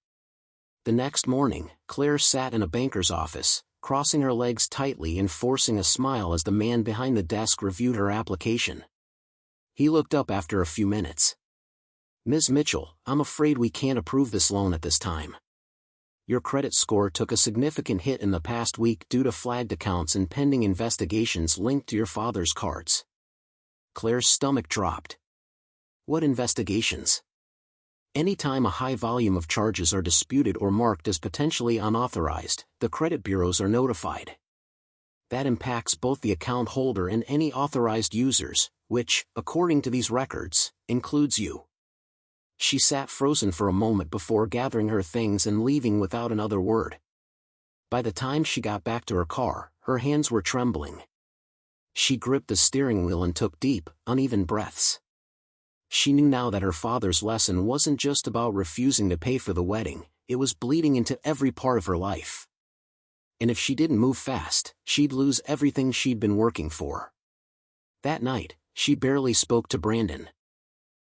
The next morning, Claire sat in a banker's office, crossing her legs tightly and forcing a smile as the man behind the desk reviewed her application. He looked up after a few minutes. "Ms. Mitchell, I'm afraid we can't approve this loan at this time. Your credit score took a significant hit in the past week due to flagged accounts and pending investigations linked to your father's cards." Claire's stomach dropped. "What investigations?" "Anytime a high volume of charges are disputed or marked as potentially unauthorized, the credit bureaus are notified. That impacts both the account holder and any authorized users, which, according to these records, includes you." She sat frozen for a moment before gathering her things and leaving without another word. By the time she got back to her car, her hands were trembling. She gripped the steering wheel and took deep, uneven breaths. She knew now that her father's lesson wasn't just about refusing to pay for the wedding, it was bleeding into every part of her life. And if she didn't move fast, she'd lose everything she'd been working for. That night, she barely spoke to Brandon.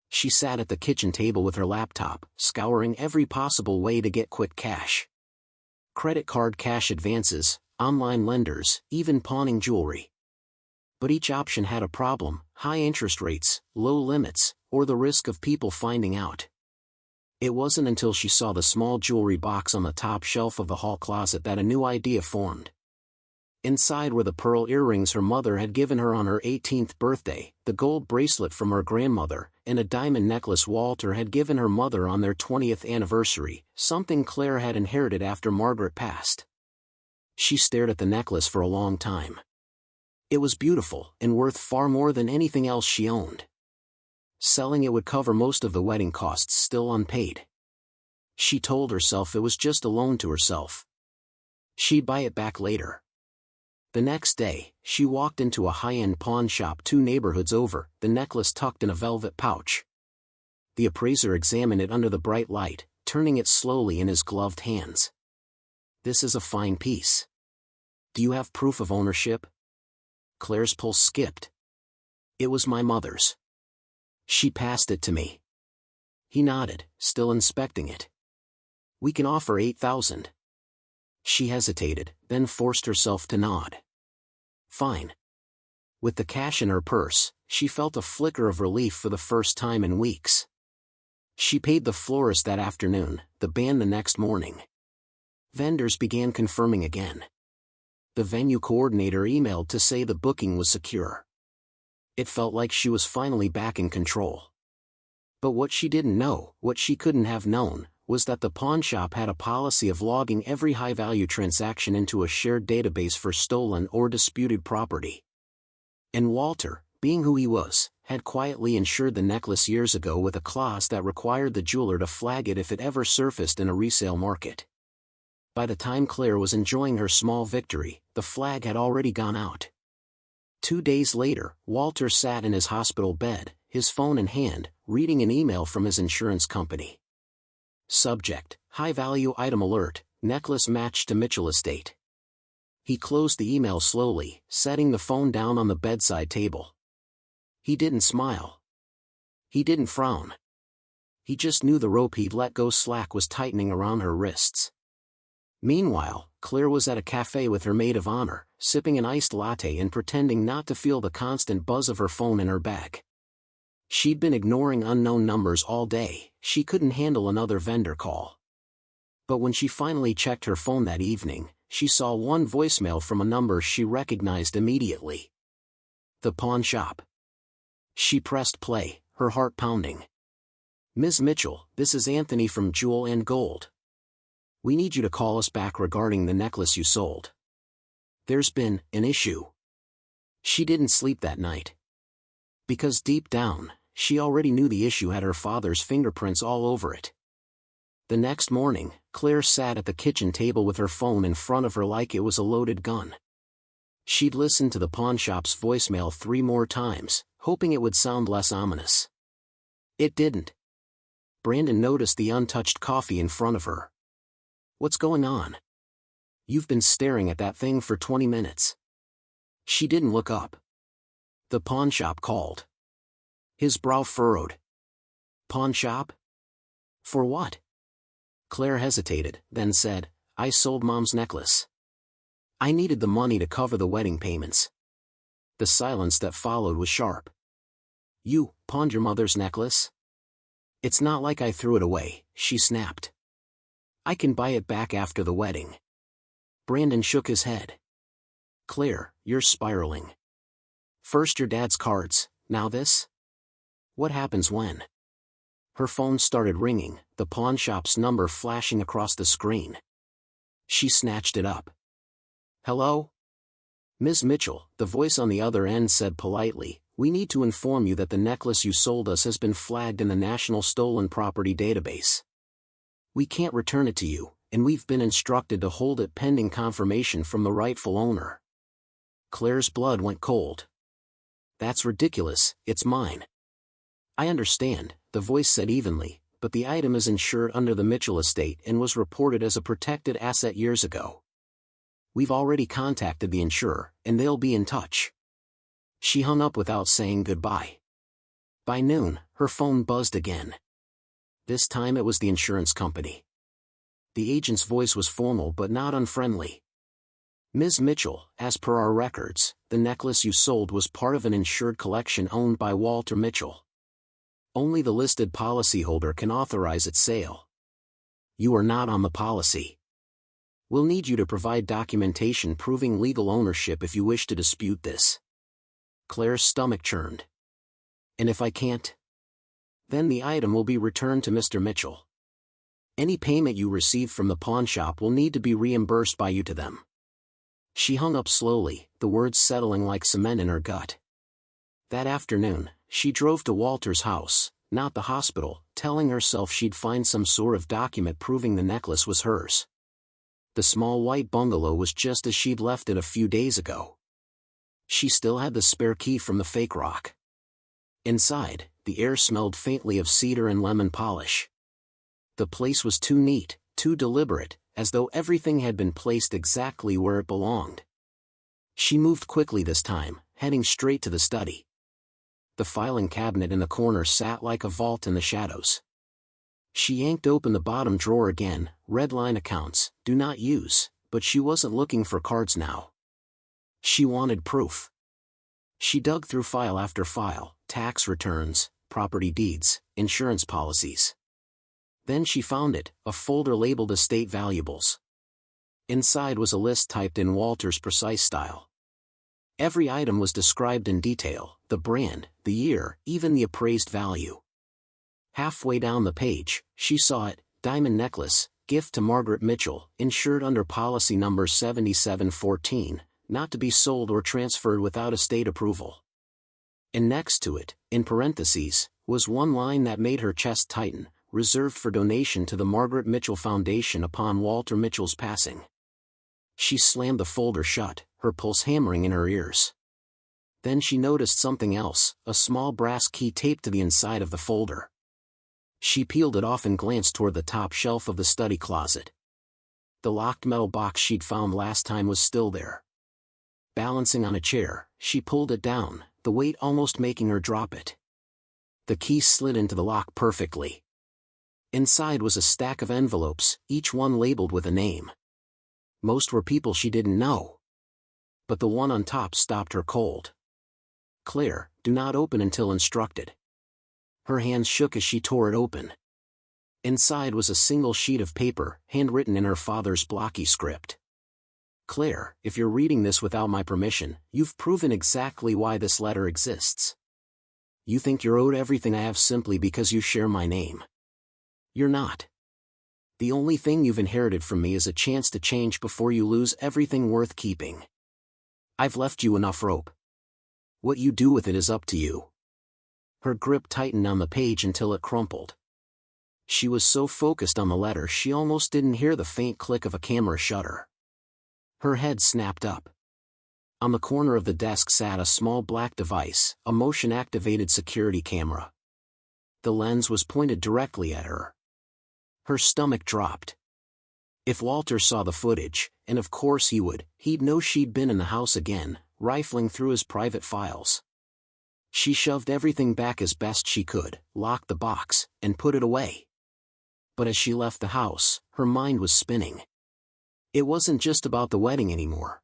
She sat at the kitchen table with her laptop, scouring every possible way to get quick cash. Credit card cash advances, online lenders, even pawning jewelry. But each option had a problem: high interest rates, low limits, or the risk of people finding out. It wasn't until she saw the small jewelry box on the top shelf of the hall closet that a new idea formed. Inside were the pearl earrings her mother had given her on her 18th birthday, the gold bracelet from her grandmother, and a diamond necklace Walter had given her mother on their 20th anniversary, something Claire had inherited after Margaret passed. She stared at the necklace for a long time. It was beautiful and worth far more than anything else she owned. Selling it would cover most of the wedding costs still unpaid. She told herself it was just a loan to herself. She'd buy it back later. The next day, she walked into a high-end pawn shop 2 neighborhoods over, the necklace tucked in a velvet pouch. The appraiser examined it under the bright light, turning it slowly in his gloved hands. "This is a fine piece. Do you have proof of ownership?" Claire's pulse skipped. "It was my mother's. She passed it to me." He nodded, still inspecting it. "We can offer 8,000. She hesitated, then forced herself to nod. "Fine. With the cash in her purse, she felt a flicker of relief for the first time in weeks. She paid the florist that afternoon, the band the next morning. Vendors began confirming again. The venue coordinator emailed to say the booking was secure. It felt like she was finally back in control. But what she didn't know, what she couldn't have known, was that the pawnshop had a policy of logging every high-value transaction into a shared database for stolen or disputed property. And Walter, being who he was, had quietly insured the necklace years ago with a clause that required the jeweler to flag it if it ever surfaced in a resale market. By the time Claire was enjoying her small victory, the flag had already gone out. 2 days later, Walter sat in his hospital bed, his phone in hand, reading an email from his insurance company. Subject: high-value item alert, necklace matched to Mitchell estate. He closed the email slowly, setting the phone down on the bedside table. He didn't smile. He didn't frown. He just knew the rope he'd let go slack was tightening around her wrists. Meanwhile, Claire was at a cafe with her maid of honor, sipping an iced latte and pretending not to feel the constant buzz of her phone in her bag. She'd been ignoring unknown numbers all day, she couldn't handle another vendor call. But when she finally checked her phone that evening, she saw one voicemail from a number she recognized immediately. The pawn shop. She pressed play, her heart pounding. "Ms. Mitchell, this is Anthony from Jewel and Gold. We need you to call us back regarding the necklace you sold. There's been an issue." She didn't sleep that night. Because deep down, she already knew the issue had her father's fingerprints all over it. The next morning, Claire sat at the kitchen table with her phone in front of her like it was a loaded gun. She'd listened to the pawnshop's voicemail 3 more times, hoping it would sound less ominous. It didn't. Brandon noticed the untouched coffee in front of her. "What's going on? You've been staring at that thing for 20 minutes. She didn't look up. The pawnshop called. His brow furrowed. "Pawnshop? For what?" Claire hesitated, then said, "I sold Mom's necklace. I needed the money to cover the wedding payments." The silence that followed was sharp. "You pawned your mother's necklace?" "It's not like I threw it away," she snapped. "I can buy it back after the wedding." Brandon shook his head. "Claire, you're spiraling. First your dad's cards, now this? What happens when?" Her phone started ringing, the pawnshop's number flashing across the screen. She snatched it up. "Hello? Ms. Mitchell," the voice on the other end said politely, "we need to inform you that the necklace you sold us has been flagged in the National Stolen Property Database. We can't return it to you, and we've been instructed to hold it pending confirmation from the rightful owner." Claire's blood went cold. "That's ridiculous, it's mine." "I understand," the voice said evenly, "but the item is insured under the Mitchell estate and was reported as a protected asset years ago. We've already contacted the insurer, and they'll be in touch." She hung up without saying goodbye. By noon, her phone buzzed again. This time it was the insurance company. The agent's voice was formal but not unfriendly. "Ms. Mitchell, as per our records, the necklace you sold was part of an insured collection owned by Walter Mitchell. Only the listed policyholder can authorize its sale. You are not on the policy. We'll need you to provide documentation proving legal ownership if you wish to dispute this." Claire's stomach churned. "And if I can't? Then the item will be returned to Mr. Mitchell. Any payment you receive from the pawnshop will need to be reimbursed by you to them." She hung up slowly, the words settling like cement in her gut. That afternoon, she drove to Walter's house, not the hospital, telling herself she'd find some sort of document proving the necklace was hers. The small white bungalow was just as she'd left it a few days ago. She still had the spare key from the fake rock. Inside, the air smelled faintly of cedar and lemon polish. The place was too neat, too deliberate, as though everything had been placed exactly where it belonged. She moved quickly this time, heading straight to the study. The filing cabinet in the corner sat like a vault in the shadows. She yanked open the bottom drawer again, red line accounts, do not use, but she wasn't looking for cards now. She wanted proof. She dug through file after file, tax returns, property deeds, insurance policies. Then she found it, a folder labeled Estate Valuables. Inside was a list typed in Walter's precise style. Every item was described in detail, the brand, the year, even the appraised value. Halfway down the page, she saw it, diamond necklace, gift to Margaret Mitchell, insured under policy number 7714, not to be sold or transferred without estate approval. And next to it, in parentheses, was one line that made her chest tighten, reserved for donation to the Margaret Mitchell Foundation upon Walter Mitchell's passing. She slammed the folder shut, her pulse hammering in her ears. Then she noticed something else, a small brass key taped to the inside of the folder. She peeled it off and glanced toward the top shelf of the study closet. The locked metal box she'd found last time was still there. Balancing on a chair, she pulled it down, the weight almost making her drop it. The key slid into the lock perfectly. Inside was a stack of envelopes, each one labeled with a name. Most were people she didn't know. But the one on top stopped her cold. Claire, do not open until instructed. Her hands shook as she tore it open. Inside was a single sheet of paper, handwritten in her father's blocky script. Claire, if you're reading this without my permission, you've proven exactly why this letter exists. You think you're owed everything I have simply because you share my name. You're not. The only thing you've inherited from me is a chance to change before you lose everything worth keeping. I've left you enough rope. What you do with it is up to you. Her grip tightened on the page until it crumpled. She was so focused on the letter she almost didn't hear the faint click of a camera shutter. Her head snapped up. On the corner of the desk sat a small black device, a motion-activated security camera. The lens was pointed directly at her. Her stomach dropped. If Walter saw the footage, and of course he would, he'd know she'd been in the house again, rifling through his private files. She shoved everything back as best she could, locked the box, and put it away. But as she left the house, her mind was spinning. It wasn't just about the wedding anymore.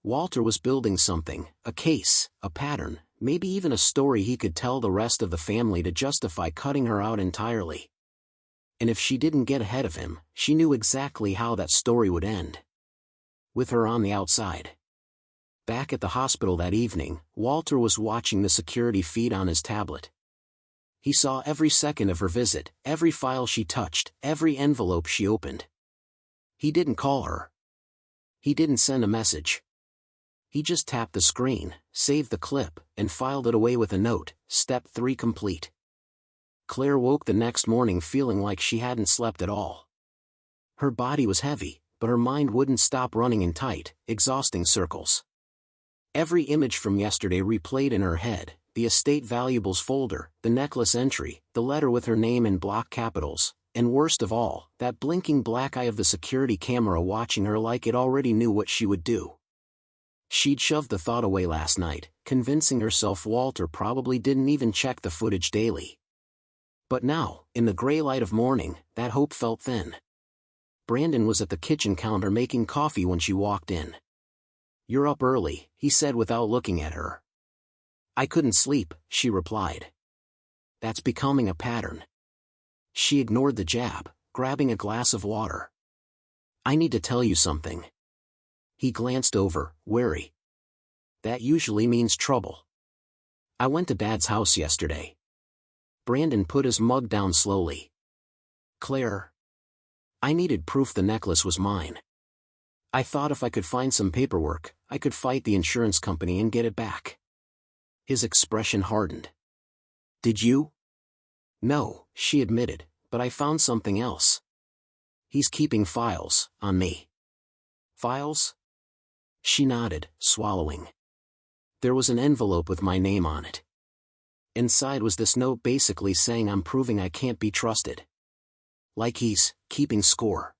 Walter was building something, a case, a pattern, maybe even a story he could tell the rest of the family to justify cutting her out entirely. And if she didn't get ahead of him, she knew exactly how that story would end. With her on the outside. Back at the hospital that evening, Walter was watching the security feed on his tablet. He saw every second of her visit, every file she touched, every envelope she opened. He didn't call her. He didn't send a message. He just tapped the screen, saved the clip, and filed it away with a note, Step 3 complete. Claire woke the next morning feeling like she hadn't slept at all. Her body was heavy, but her mind wouldn't stop running in tight, exhausting circles. Every image from yesterday replayed in her head, the estate valuables folder, the necklace entry, the letter with her name in block capitals, and worst of all, that blinking black eye of the security camera watching her like it already knew what she would do. She'd shoved the thought away last night, convincing herself Walter probably didn't even check the footage daily. But now, in the gray light of morning, that hope felt thin. Brandon was at the kitchen counter making coffee when she walked in. "You're up early," he said without looking at her. "I couldn't sleep," she replied. That's becoming a pattern. She ignored the jab, grabbing a glass of water. "I need to tell you something." He glanced over, wary. "That usually means trouble." "I went to Dad's house yesterday." Brandon put his mug down slowly. "Claire, I needed proof the necklace was mine. I thought if I could find some paperwork, I could fight the insurance company and get it back." His expression hardened. "Did you?" "No," she admitted, "but I found something else." "He's keeping files, on me." "Files?" She nodded, swallowing. There was an envelope with my name on it. Inside was this note basically saying I'm proving I can't be trusted. Like he's keeping score.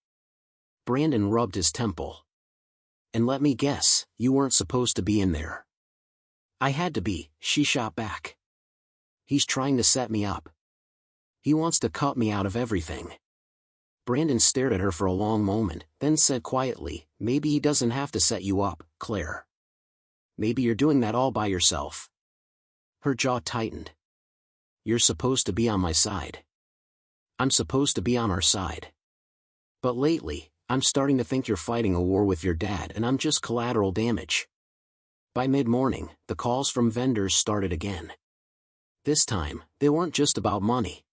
Brandon rubbed his temple. "And let me guess, you weren't supposed to be in there." "I had to be," she shot back. "He's trying to set me up. He wants to cut me out of everything." Brandon stared at her for a long moment, then said quietly, "Maybe he doesn't have to set you up, Claire. Maybe you're doing that all by yourself. Her jaw tightened. You're supposed to be on my side. I'm supposed to be on our side. But lately, I'm starting to think you're fighting a war with your dad and I'm just collateral damage. By mid-morning, the calls from vendors started again. This time, they weren't just about money.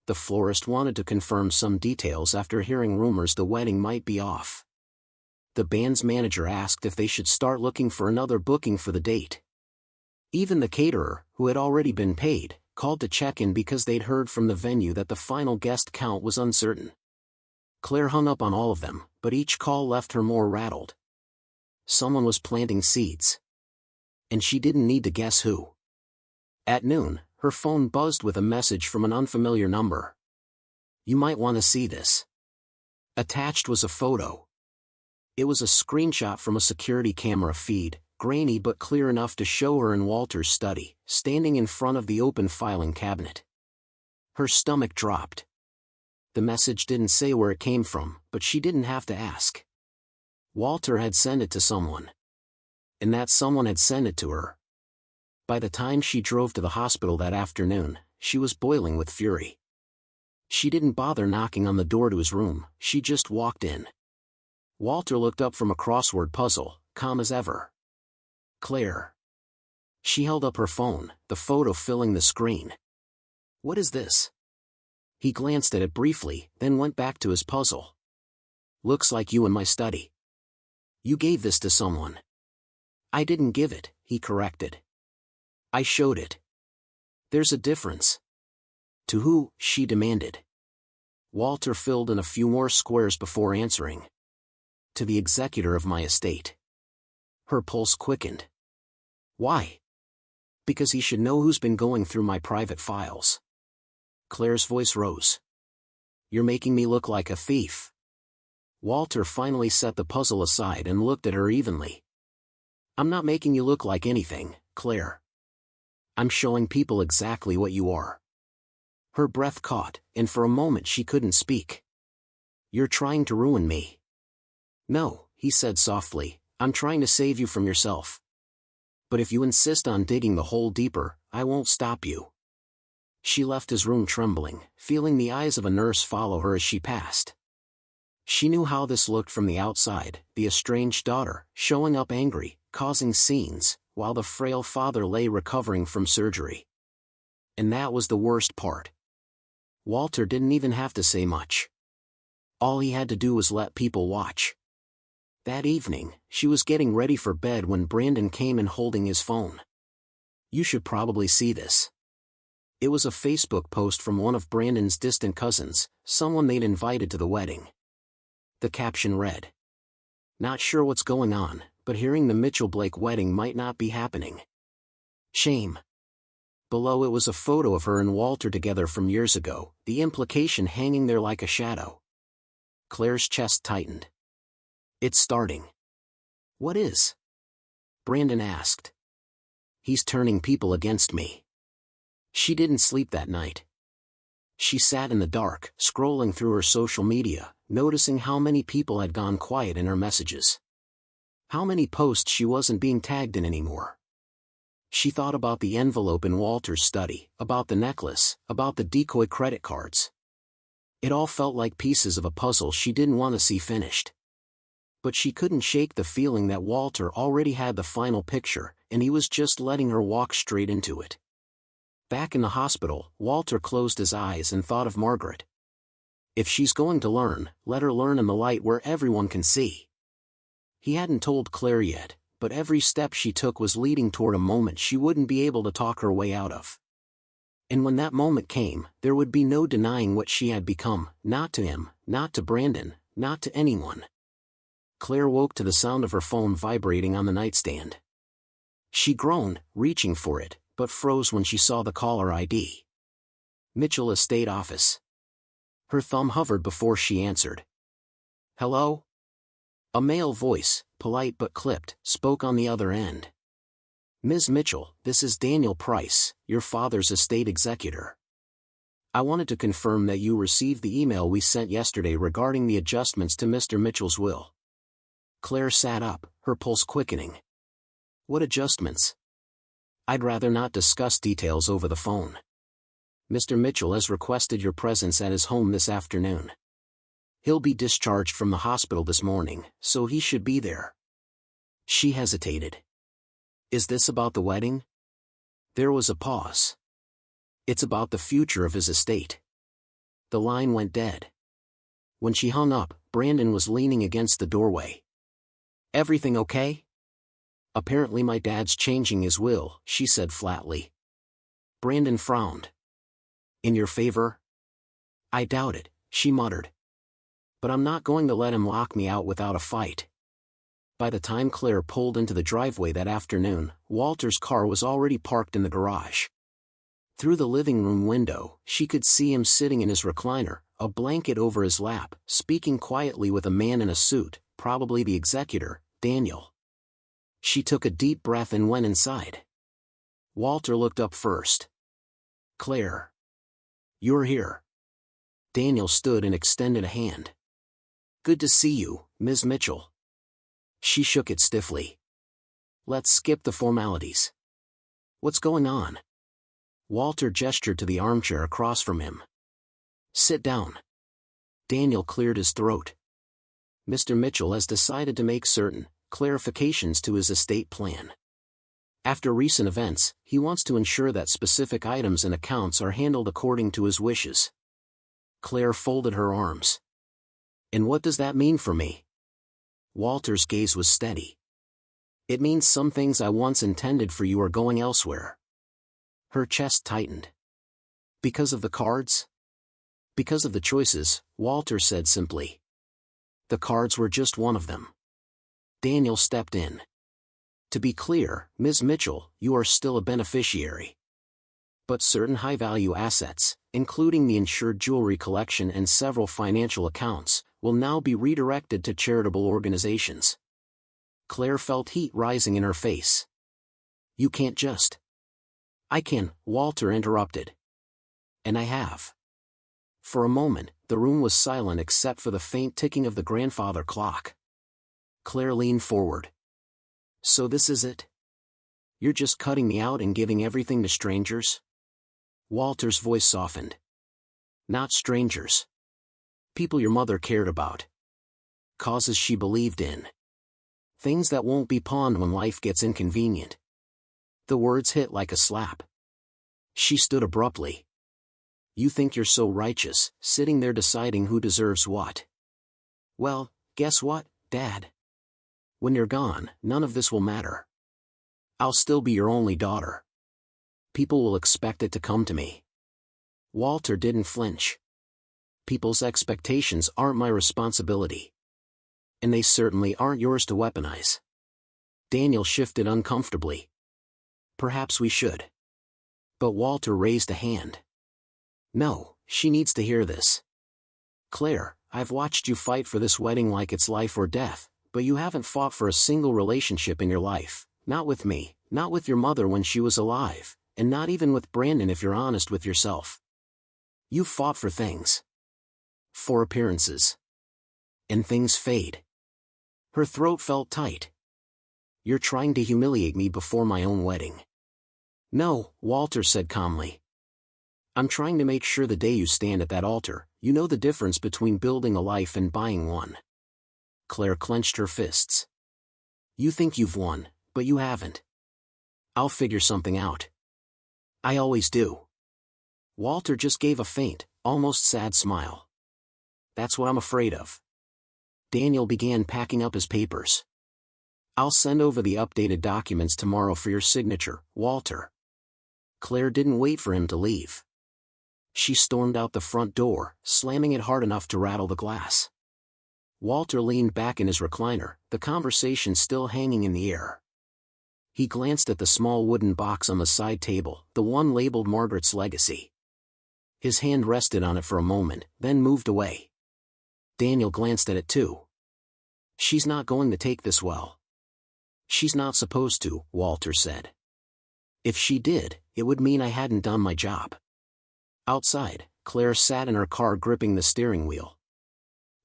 The florist wanted to confirm some details after hearing rumors the wedding might be off. The band's manager asked if they should start looking for another booking for the date. Even the caterer, who had already been paid, called to check in because they'd heard from the venue that the final guest count was uncertain. Claire hung up on all of them, but each call left her more rattled. Someone was planting seeds. And she didn't need to guess who. At noon, her phone buzzed with a message from an unfamiliar number. You might want to see this. Attached was a photo. It was a screenshot from a security camera feed, grainy but clear enough to show her in Walter's study, standing in front of the open filing cabinet. Her stomach dropped. The message didn't say where it came from, but she didn't have to ask. Walter had sent it to someone. And that someone had sent it to her. By the time she drove to the hospital that afternoon, she was boiling with fury. She didn't bother knocking on the door to his room, she just walked in. Walter looked up from a crossword puzzle, calm as ever. Claire. She held up her phone, the photo filling the screen. What is this? He glanced at it briefly, then went back to his puzzle. Looks like you in my study. You gave this to someone. I didn't give it, he corrected. I showed it. There's a difference. To who? She demanded. Walter filled in a few more squares before answering. To the executor of my estate. Her pulse quickened. Why? Because he should know who's been going through my private files. Claire's voice rose. You're making me look like a thief. Walter finally set the puzzle aside and looked at her evenly. I'm not making you look like anything, Claire. I'm showing people exactly what you are. Her breath caught, and for a moment she couldn't speak. You're trying to ruin me. No, he said softly, I'm trying to save you from yourself. But if you insist on digging the hole deeper, I won't stop you. She left his room trembling, feeling the eyes of a nurse follow her as she passed. She knew how this looked from the outside, the estranged daughter, showing up angry, causing scenes, while the frail father lay recovering from surgery. And that was the worst part. Walter didn't even have to say much. All he had to do was let people watch. That evening, she was getting ready for bed when Brandon came in holding his phone. You should probably see this. It was a Facebook post from one of Brandon's distant cousins, someone they'd invited to the wedding. The caption read, Not sure what's going on, but hearing the Mitchell-Blake wedding might not be happening. Shame. Below it was a photo of her and Walter together from years ago, the implication hanging there like a shadow. Claire's chest tightened. It's starting. What is? Brandon asked. He's turning people against me. She didn't sleep that night. She sat in the dark, scrolling through her social media, noticing how many people had gone quiet in her messages. How many posts she wasn't being tagged in anymore. She thought about the envelope in Walter's study, about the necklace, about the decoy credit cards. It all felt like pieces of a puzzle she didn't want to see finished. But she couldn't shake the feeling that Walter already had the final picture, and he was just letting her walk straight into it. Back in the hospital, Walter closed his eyes and thought of Margaret. If she's going to learn, let her learn in the light where everyone can see. He hadn't told Claire yet, but every step she took was leading toward a moment she wouldn't be able to talk her way out of. And when that moment came, there would be no denying what she had become, not to him, not to Brandon, not to anyone. Claire woke to the sound of her phone vibrating on the nightstand. She groaned, reaching for it, but froze when she saw the caller ID. Mitchell Estate Office. Her thumb hovered before she answered. Hello? A male voice, polite but clipped, spoke on the other end. Ms. Mitchell, this is Daniel Price, your father's estate executor. I wanted to confirm that you received the email we sent yesterday regarding the adjustments to Mr. Mitchell's will. Claire sat up, her pulse quickening. What adjustments? I'd rather not discuss details over the phone. Mr. Mitchell has requested your presence at his home this afternoon. He'll be discharged from the hospital this morning, so he should be there. She hesitated. Is this about the wedding? There was a pause. It's about the future of his estate. The line went dead. When she hung up, Brandon was leaning against the doorway. Everything okay? Apparently my dad's changing his will, she said flatly. Brandon frowned. In your favor? I doubt it, she muttered. But I'm not going to let him lock me out without a fight. By the time Claire pulled into the driveway that afternoon, Walter's car was already parked in the garage. Through the living room window, she could see him sitting in his recliner, a blanket over his lap, speaking quietly with a man in a suit, probably the executor, Daniel. She took a deep breath and went inside. Walter looked up first. Claire. You're here. Daniel stood and extended a hand. Good to see you, Ms. Mitchell. She shook it stiffly. Let's skip the formalities. What's going on? Walter gestured to the armchair across from him. Sit down. Daniel cleared his throat. Mr. Mitchell has decided to make certain clarifications to his estate plan. After recent events, he wants to ensure that specific items and accounts are handled according to his wishes. Claire folded her arms. And what does that mean for me? Walter's gaze was steady. It means some things I once intended for you are going elsewhere. Her chest tightened. Because of the cards? Because of the choices, Walter said simply. The cards were just one of them. Daniel stepped in. To be clear, Ms. Mitchell, you are still a beneficiary. But certain high-value assets, including the insured jewelry collection and several financial accounts, will now be redirected to charitable organizations. Claire felt heat rising in her face. You can't just. I can, Walter interrupted. And I have. For a moment, the room was silent except for the faint ticking of the grandfather clock. Claire leaned forward. So this is it? You're just cutting me out and giving everything to strangers? Walter's voice softened. Not strangers. People your mother cared about. Causes she believed in. Things that won't be pawned when life gets inconvenient. The words hit like a slap. She stood abruptly. You think you're so righteous, sitting there deciding who deserves what. Well, guess what, Dad? When you're gone, none of this will matter. I'll still be your only daughter. People will expect it to come to me. Walter didn't flinch. People's expectations aren't my responsibility. And they certainly aren't yours to weaponize. Daniel shifted uncomfortably. Perhaps we should. But Walter raised a hand. No, she needs to hear this. Claire, I've watched you fight for this wedding like it's life or death, but you haven't fought for a single relationship in your life, not with me, not with your mother when she was alive, and not even with Brandon if you're honest with yourself. You fought for things. For appearances. And things fade. Her throat felt tight. You're trying to humiliate me before my own wedding. No, Walter said calmly. I'm trying to make sure the day you stand at that altar, you know the difference between building a life and buying one. Claire clenched her fists. You think you've won, but you haven't. I'll figure something out. I always do. Walter just gave a faint, almost sad smile. That's what I'm afraid of. Daniel began packing up his papers. I'll send over the updated documents tomorrow for your signature, Walter. Claire didn't wait for him to leave. She stormed out the front door, slamming it hard enough to rattle the glass. Walter leaned back in his recliner, the conversation still hanging in the air. He glanced at the small wooden box on the side table, the one labeled Margaret's Legacy. His hand rested on it for a moment, then moved away. Daniel glanced at it too. She's not going to take this well. She's not supposed to, Walter said. If she did, it would mean I hadn't done my job. Outside, Claire sat in her car gripping the steering wheel.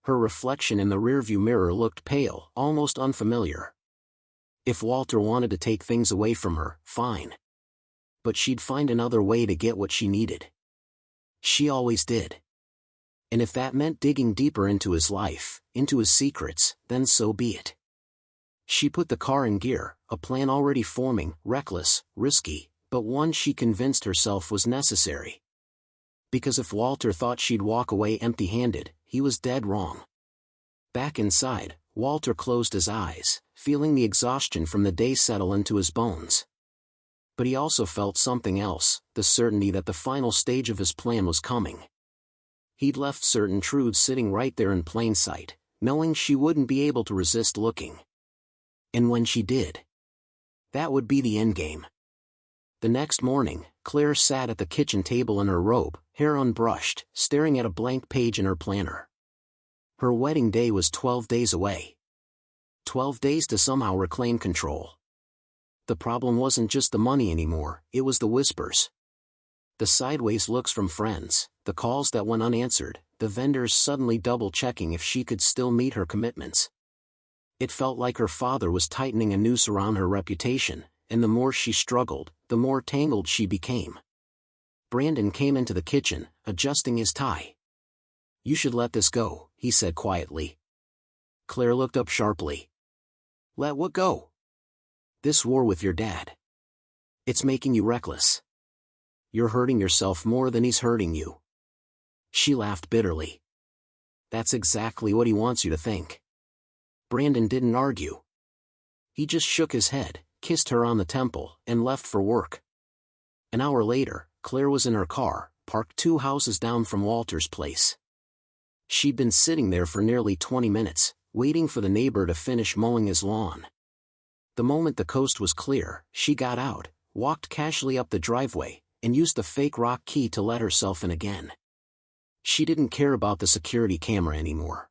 Her reflection in the rearview mirror looked pale, almost unfamiliar. If Walter wanted to take things away from her, fine. But she'd find another way to get what she needed. She always did. And if that meant digging deeper into his life, into his secrets, then so be it. She put the car in gear, a plan already forming, reckless, risky, but one she convinced herself was necessary. Because if Walter thought she'd walk away empty-handed, he was dead wrong. Back inside, Walter closed his eyes, feeling the exhaustion from the day settle into his bones. But he also felt something else, the certainty that the final stage of his plan was coming. He'd left certain truths sitting right there in plain sight, knowing she wouldn't be able to resist looking. And when she did, that would be the endgame. The next morning, Claire sat at the kitchen table in her robe, hair unbrushed, staring at a blank page in her planner. Her wedding day was 12 days away. 12 days to somehow reclaim control. The problem wasn't just the money anymore, it was the whispers. The sideways looks from friends, the calls that went unanswered, the vendors suddenly double-checking if she could still meet her commitments. It felt like her father was tightening a noose around her reputation, and the more she struggled, the more tangled she became. Brandon came into the kitchen, adjusting his tie. "You should let this go," he said quietly. Claire looked up sharply. "Let what go?" "This war with your dad. It's making you reckless. You're hurting yourself more than he's hurting you." She laughed bitterly. "That's exactly what he wants you to think." Brandon didn't argue. He just shook his head, kissed her on the temple, and left for work. An hour later, Claire was in her car, parked 2 houses down from Walter's place. She'd been sitting there for nearly 20 minutes, waiting for the neighbor to finish mowing his lawn. The moment the coast was clear, she got out, walked casually up the driveway, and used the fake lock key to let herself in again. She didn't care about the security camera anymore.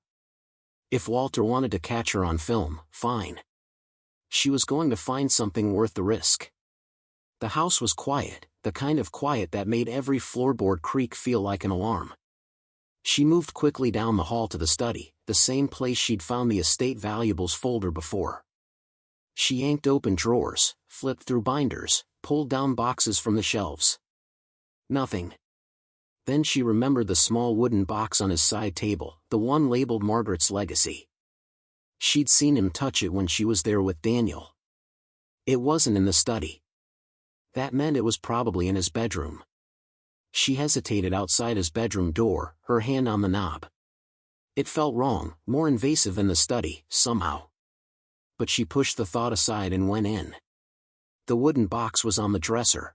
If Walter wanted to catch her on film, fine. She was going to find something worth the risk. The house was quiet, the kind of quiet that made every floorboard creak feel like an alarm. She moved quickly down the hall to the study, the same place she'd found the estate valuables folder before. She yanked open drawers, flipped through binders, pulled down boxes from the shelves. Nothing. Then she remembered the small wooden box on his side table, the one labeled Margaret's Legacy. She'd seen him touch it when she was there with Daniel. It wasn't in the study. That meant it was probably in his bedroom. She hesitated outside his bedroom door, her hand on the knob. It felt wrong, more invasive than the study, somehow. But she pushed the thought aside and went in. The wooden box was on the dresser.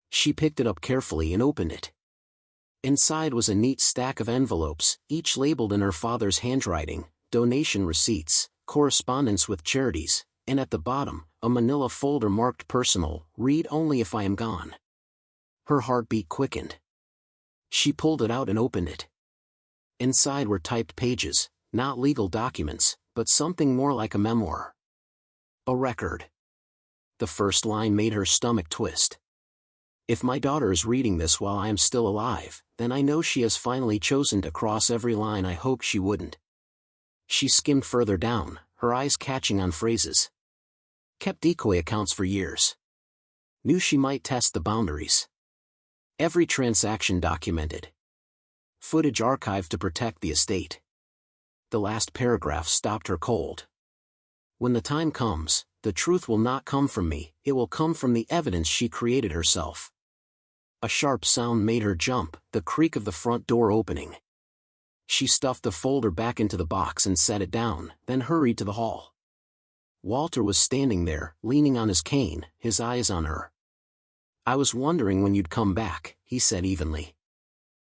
She picked it up carefully and opened it. Inside was a neat stack of envelopes, each labeled in her father's handwriting, donation receipts, correspondence with charities, and at the bottom, a manila folder marked personal, read only if I am gone. Her heartbeat quickened. She pulled it out and opened it. Inside were typed pages, not legal documents, but something more like a memoir. A record. The first line made her stomach twist. "If my daughter is reading this while I am still alive, then I know she has finally chosen to cross every line I hoped she wouldn't." She skimmed further down, her eyes catching on phrases. "Kept decoy accounts for years. Knew she might test the boundaries. Every transaction documented. Footage archived to protect the estate." The last paragraph stopped her cold. "When the time comes, the truth will not come from me, it will come from the evidence she created herself." A sharp sound made her jump, the creak of the front door opening. She stuffed the folder back into the box and set it down, then hurried to the hall. Walter was standing there, leaning on his cane, his eyes on her. "I was wondering when you'd come back," he said evenly.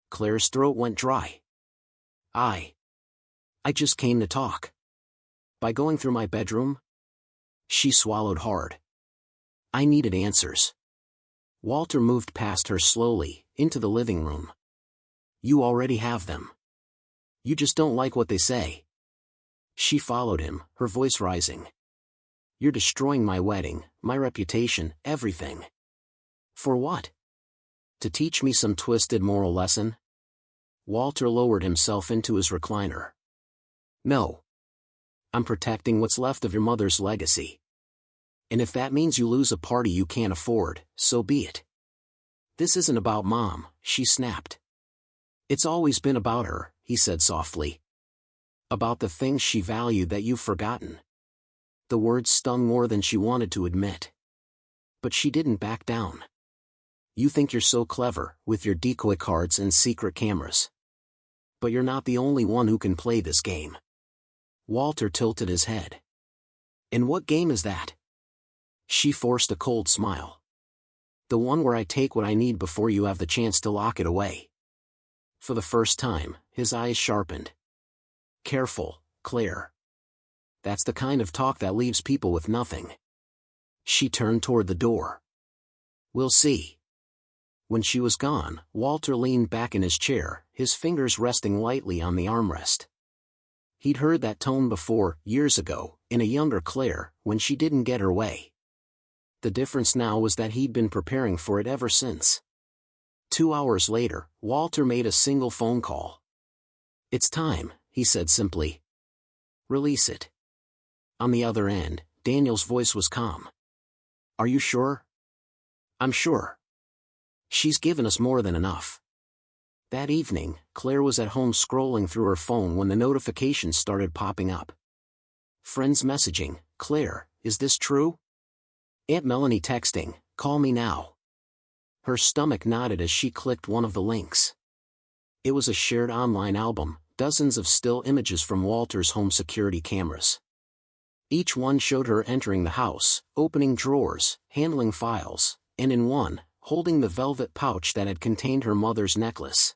Claire's throat went dry. I just came to talk." "By going through my bedroom?" She swallowed hard. "I needed answers." Walter moved past her slowly, into the living room. "You already have them. You just don't like what they say." She followed him, her voice rising. "You're destroying my wedding, my reputation, everything. For what? To teach me some twisted moral lesson?" Walter lowered himself into his recliner. "No. I'm protecting what's left of your mother's legacy. And if that means you lose a party you can't afford, so be it. This isn't about Mom, she snapped. It's always been about her, he said softly. About the things she valued that you've forgotten. The words stung more than she wanted to admit. But she didn't back down. You think you're so clever, with your decoy cards and secret cameras. But you're not the only one who can play this game. Walter tilted his head. And what game is that? She forced a cold smile. The one where I take what I need before you have the chance to lock it away. For the first time, his eyes sharpened. Careful, Claire. That's the kind of talk that leaves people with nothing. She turned toward the door. We'll see. When she was gone, Walter leaned back in his chair, his fingers resting lightly on the armrest. He'd heard that tone before, years ago, in a younger Claire, when she didn't get her way. The difference now was that he'd been preparing for it ever since. 2 hours later, Walter made a single phone call. It's time, he said simply. Release it. On the other end, Daniel's voice was calm. Are you sure? I'm sure. She's given us more than enough. That evening, Claire was at home scrolling through her phone when the notifications started popping up. Friends messaging, Claire, is this true? Aunt Melanie texting, call me now. Her stomach knotted as she clicked one of the links. It was a shared online album, dozens of still images from Walter's home security cameras. Each one showed her entering the house, opening drawers, handling files, and in one, holding the velvet pouch that had contained her mother's necklace.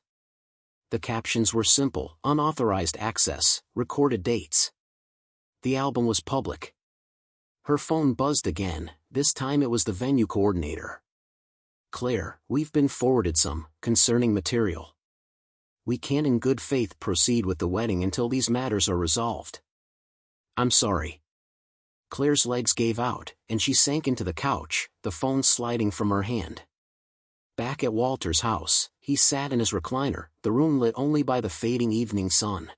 The captions were simple: unauthorized access, recorded dates. The album was public. Her phone buzzed again, this time it was the venue coordinator. Claire, we've been forwarded some concerning material. We can't in good faith proceed with the wedding until these matters are resolved. I'm sorry. Claire's legs gave out, and she sank into the couch, the phone sliding from her hand. Back at Walter's house, he sat in his recliner, the room lit only by the fading evening sun.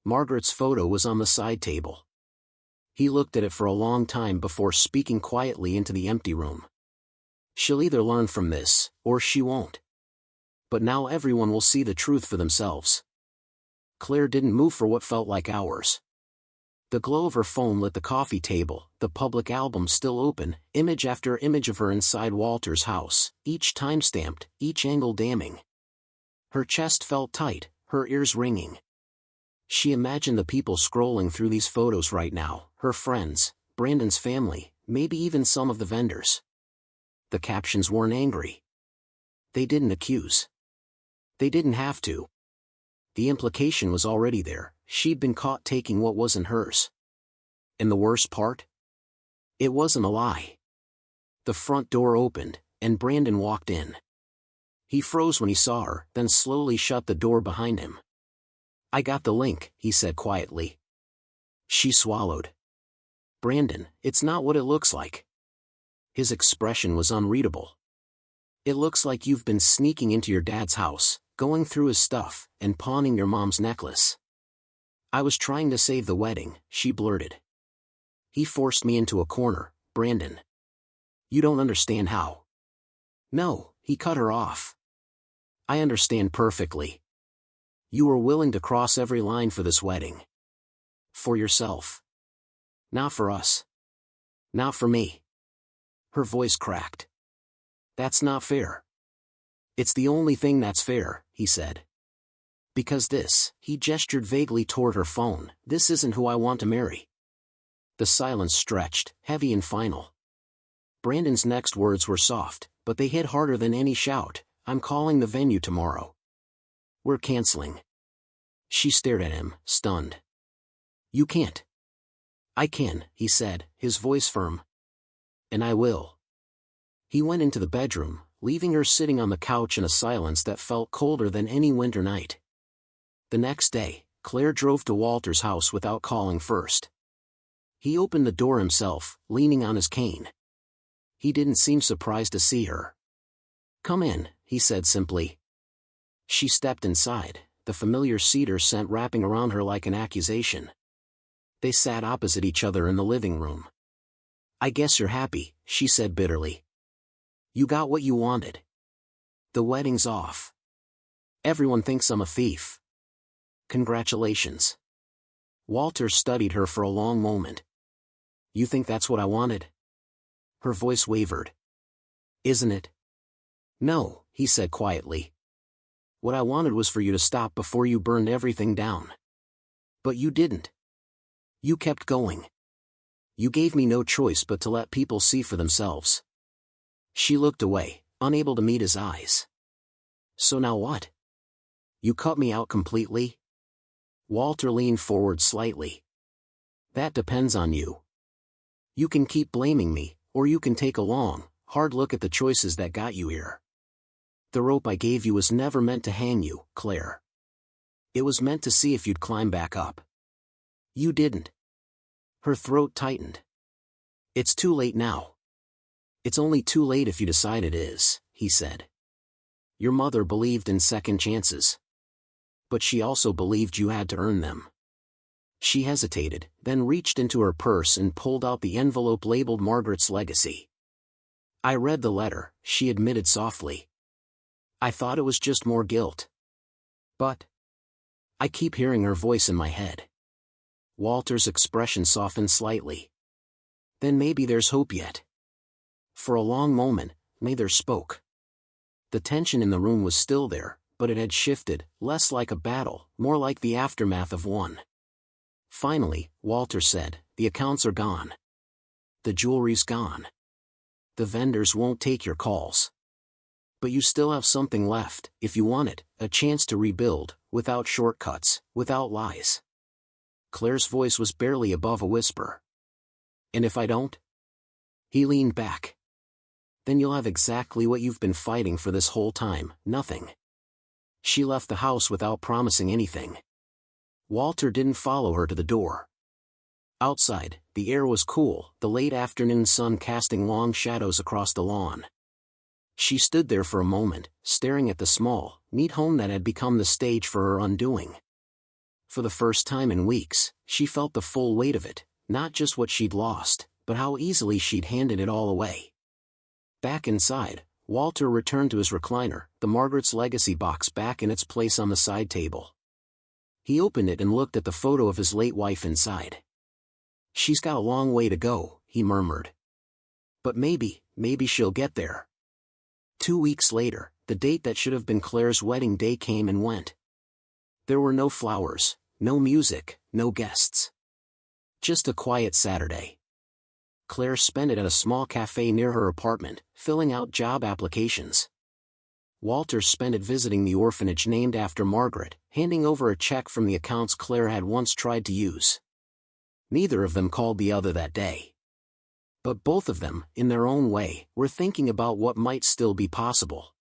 Margaret's photo was on the side table. He looked at it for a long time before speaking quietly into the empty room. She'll either learn from this, or she won't. But now everyone will see the truth for themselves. Claire didn't move for what felt like hours. The glow of her phone lit the coffee table, the public album still open, image after image of her inside Walter's house, each time-stamped, each angle damning. Her chest felt tight, her ears ringing. She imagined the people scrolling through these photos right now, her friends, Brandon's family, maybe even some of the vendors. The captions weren't angry. They didn't accuse. They didn't have to. The implication was already there: she'd been caught taking what wasn't hers. And the worst part? It wasn't a lie. The front door opened, and Brandon walked in. He froze when he saw her, then slowly shut the door behind him. I got the link, he said quietly. She swallowed. Brandon, it's not what it looks like. His expression was unreadable. It looks like you've been sneaking into your dad's house, going through his stuff, and pawning your mom's necklace. I was trying to save the wedding, she blurted. He forced me into a corner, Brandon. You don't understand how. No, he cut her off. I understand perfectly. You were willing to cross every line for this wedding. For yourself. Not for us. Not for me. Her voice cracked. That's not fair. It's the only thing that's fair, he said. Because this, he gestured vaguely toward her phone, this isn't who I want to marry. The silence stretched, heavy and final. Brandon's next words were soft, but they hit harder than any shout. I'm calling the venue tomorrow. We're canceling. She stared at him, stunned. You can't. I can, he said, his voice firm. And I will. He went into the bedroom, leaving her sitting on the couch in a silence that felt colder than any winter night. The next day, Claire drove to Walter's house without calling first. He opened the door himself, leaning on his cane. He didn't seem surprised to see her. Come in, he said simply. She stepped inside, the familiar cedar scent wrapping around her like an accusation. They sat opposite each other in the living room. I guess you're happy, she said bitterly. You got what you wanted. The wedding's off. Everyone thinks I'm a thief. Congratulations. Walter studied her for a long moment. You think that's what I wanted? Her voice wavered. Isn't it? No, he said quietly. What I wanted was for you to stop before you burned everything down. But you didn't. You kept going. You gave me no choice but to let people see for themselves. She looked away, unable to meet his eyes. So now what? You cut me out completely? Walter leaned forward slightly. That depends on you. You can keep blaming me, or you can take a long, hard look at the choices that got you here. The rope I gave you was never meant to hang you, Claire. It was meant to see if you'd climb back up. You didn't. Her throat tightened. It's too late now. It's only too late if you decide it is, he said. Your mother believed in second chances. But she also believed you had to earn them. She hesitated, then reached into her purse and pulled out the envelope labeled Margaret's legacy. I read the letter, she admitted softly. I thought it was just more guilt. But I keep hearing her voice in my head. Walter's expression softened slightly. Then maybe there's hope yet. For a long moment, neither spoke. The tension in the room was still there, but it had shifted, less like a battle, more like the aftermath of one. Finally, Walter said, the accounts are gone. The jewelry's gone. The vendors won't take your calls. But you still have something left, if you want it, a chance to rebuild, without shortcuts, without lies. Claire's voice was barely above a whisper. And if I don't? He leaned back. Then you'll have exactly what you've been fighting for this whole time, nothing. She left the house without promising anything. Walter didn't follow her to the door. Outside, the air was cool, the late afternoon sun casting long shadows across the lawn. She stood there for a moment, staring at the small, neat home that had become the stage for her undoing. For the first time in weeks, she felt the full weight of it, not just what she'd lost, but how easily she'd handed it all away. Back inside, Walter returned to his recliner, the Margaret's legacy box back in its place on the side table. He opened it and looked at the photo of his late wife inside. She's got a long way to go, he murmured. But maybe she'll get there. 2 weeks later, the date that should have been Claire's wedding day came and went. There were no flowers, no music, no guests. Just a quiet Saturday. Claire spent it at a small cafe near her apartment, filling out job applications. Walter spent it visiting the orphanage named after Margaret, handing over a check from the accounts Claire had once tried to use. Neither of them called the other that day. But both of them, in their own way, were thinking about what might still be possible.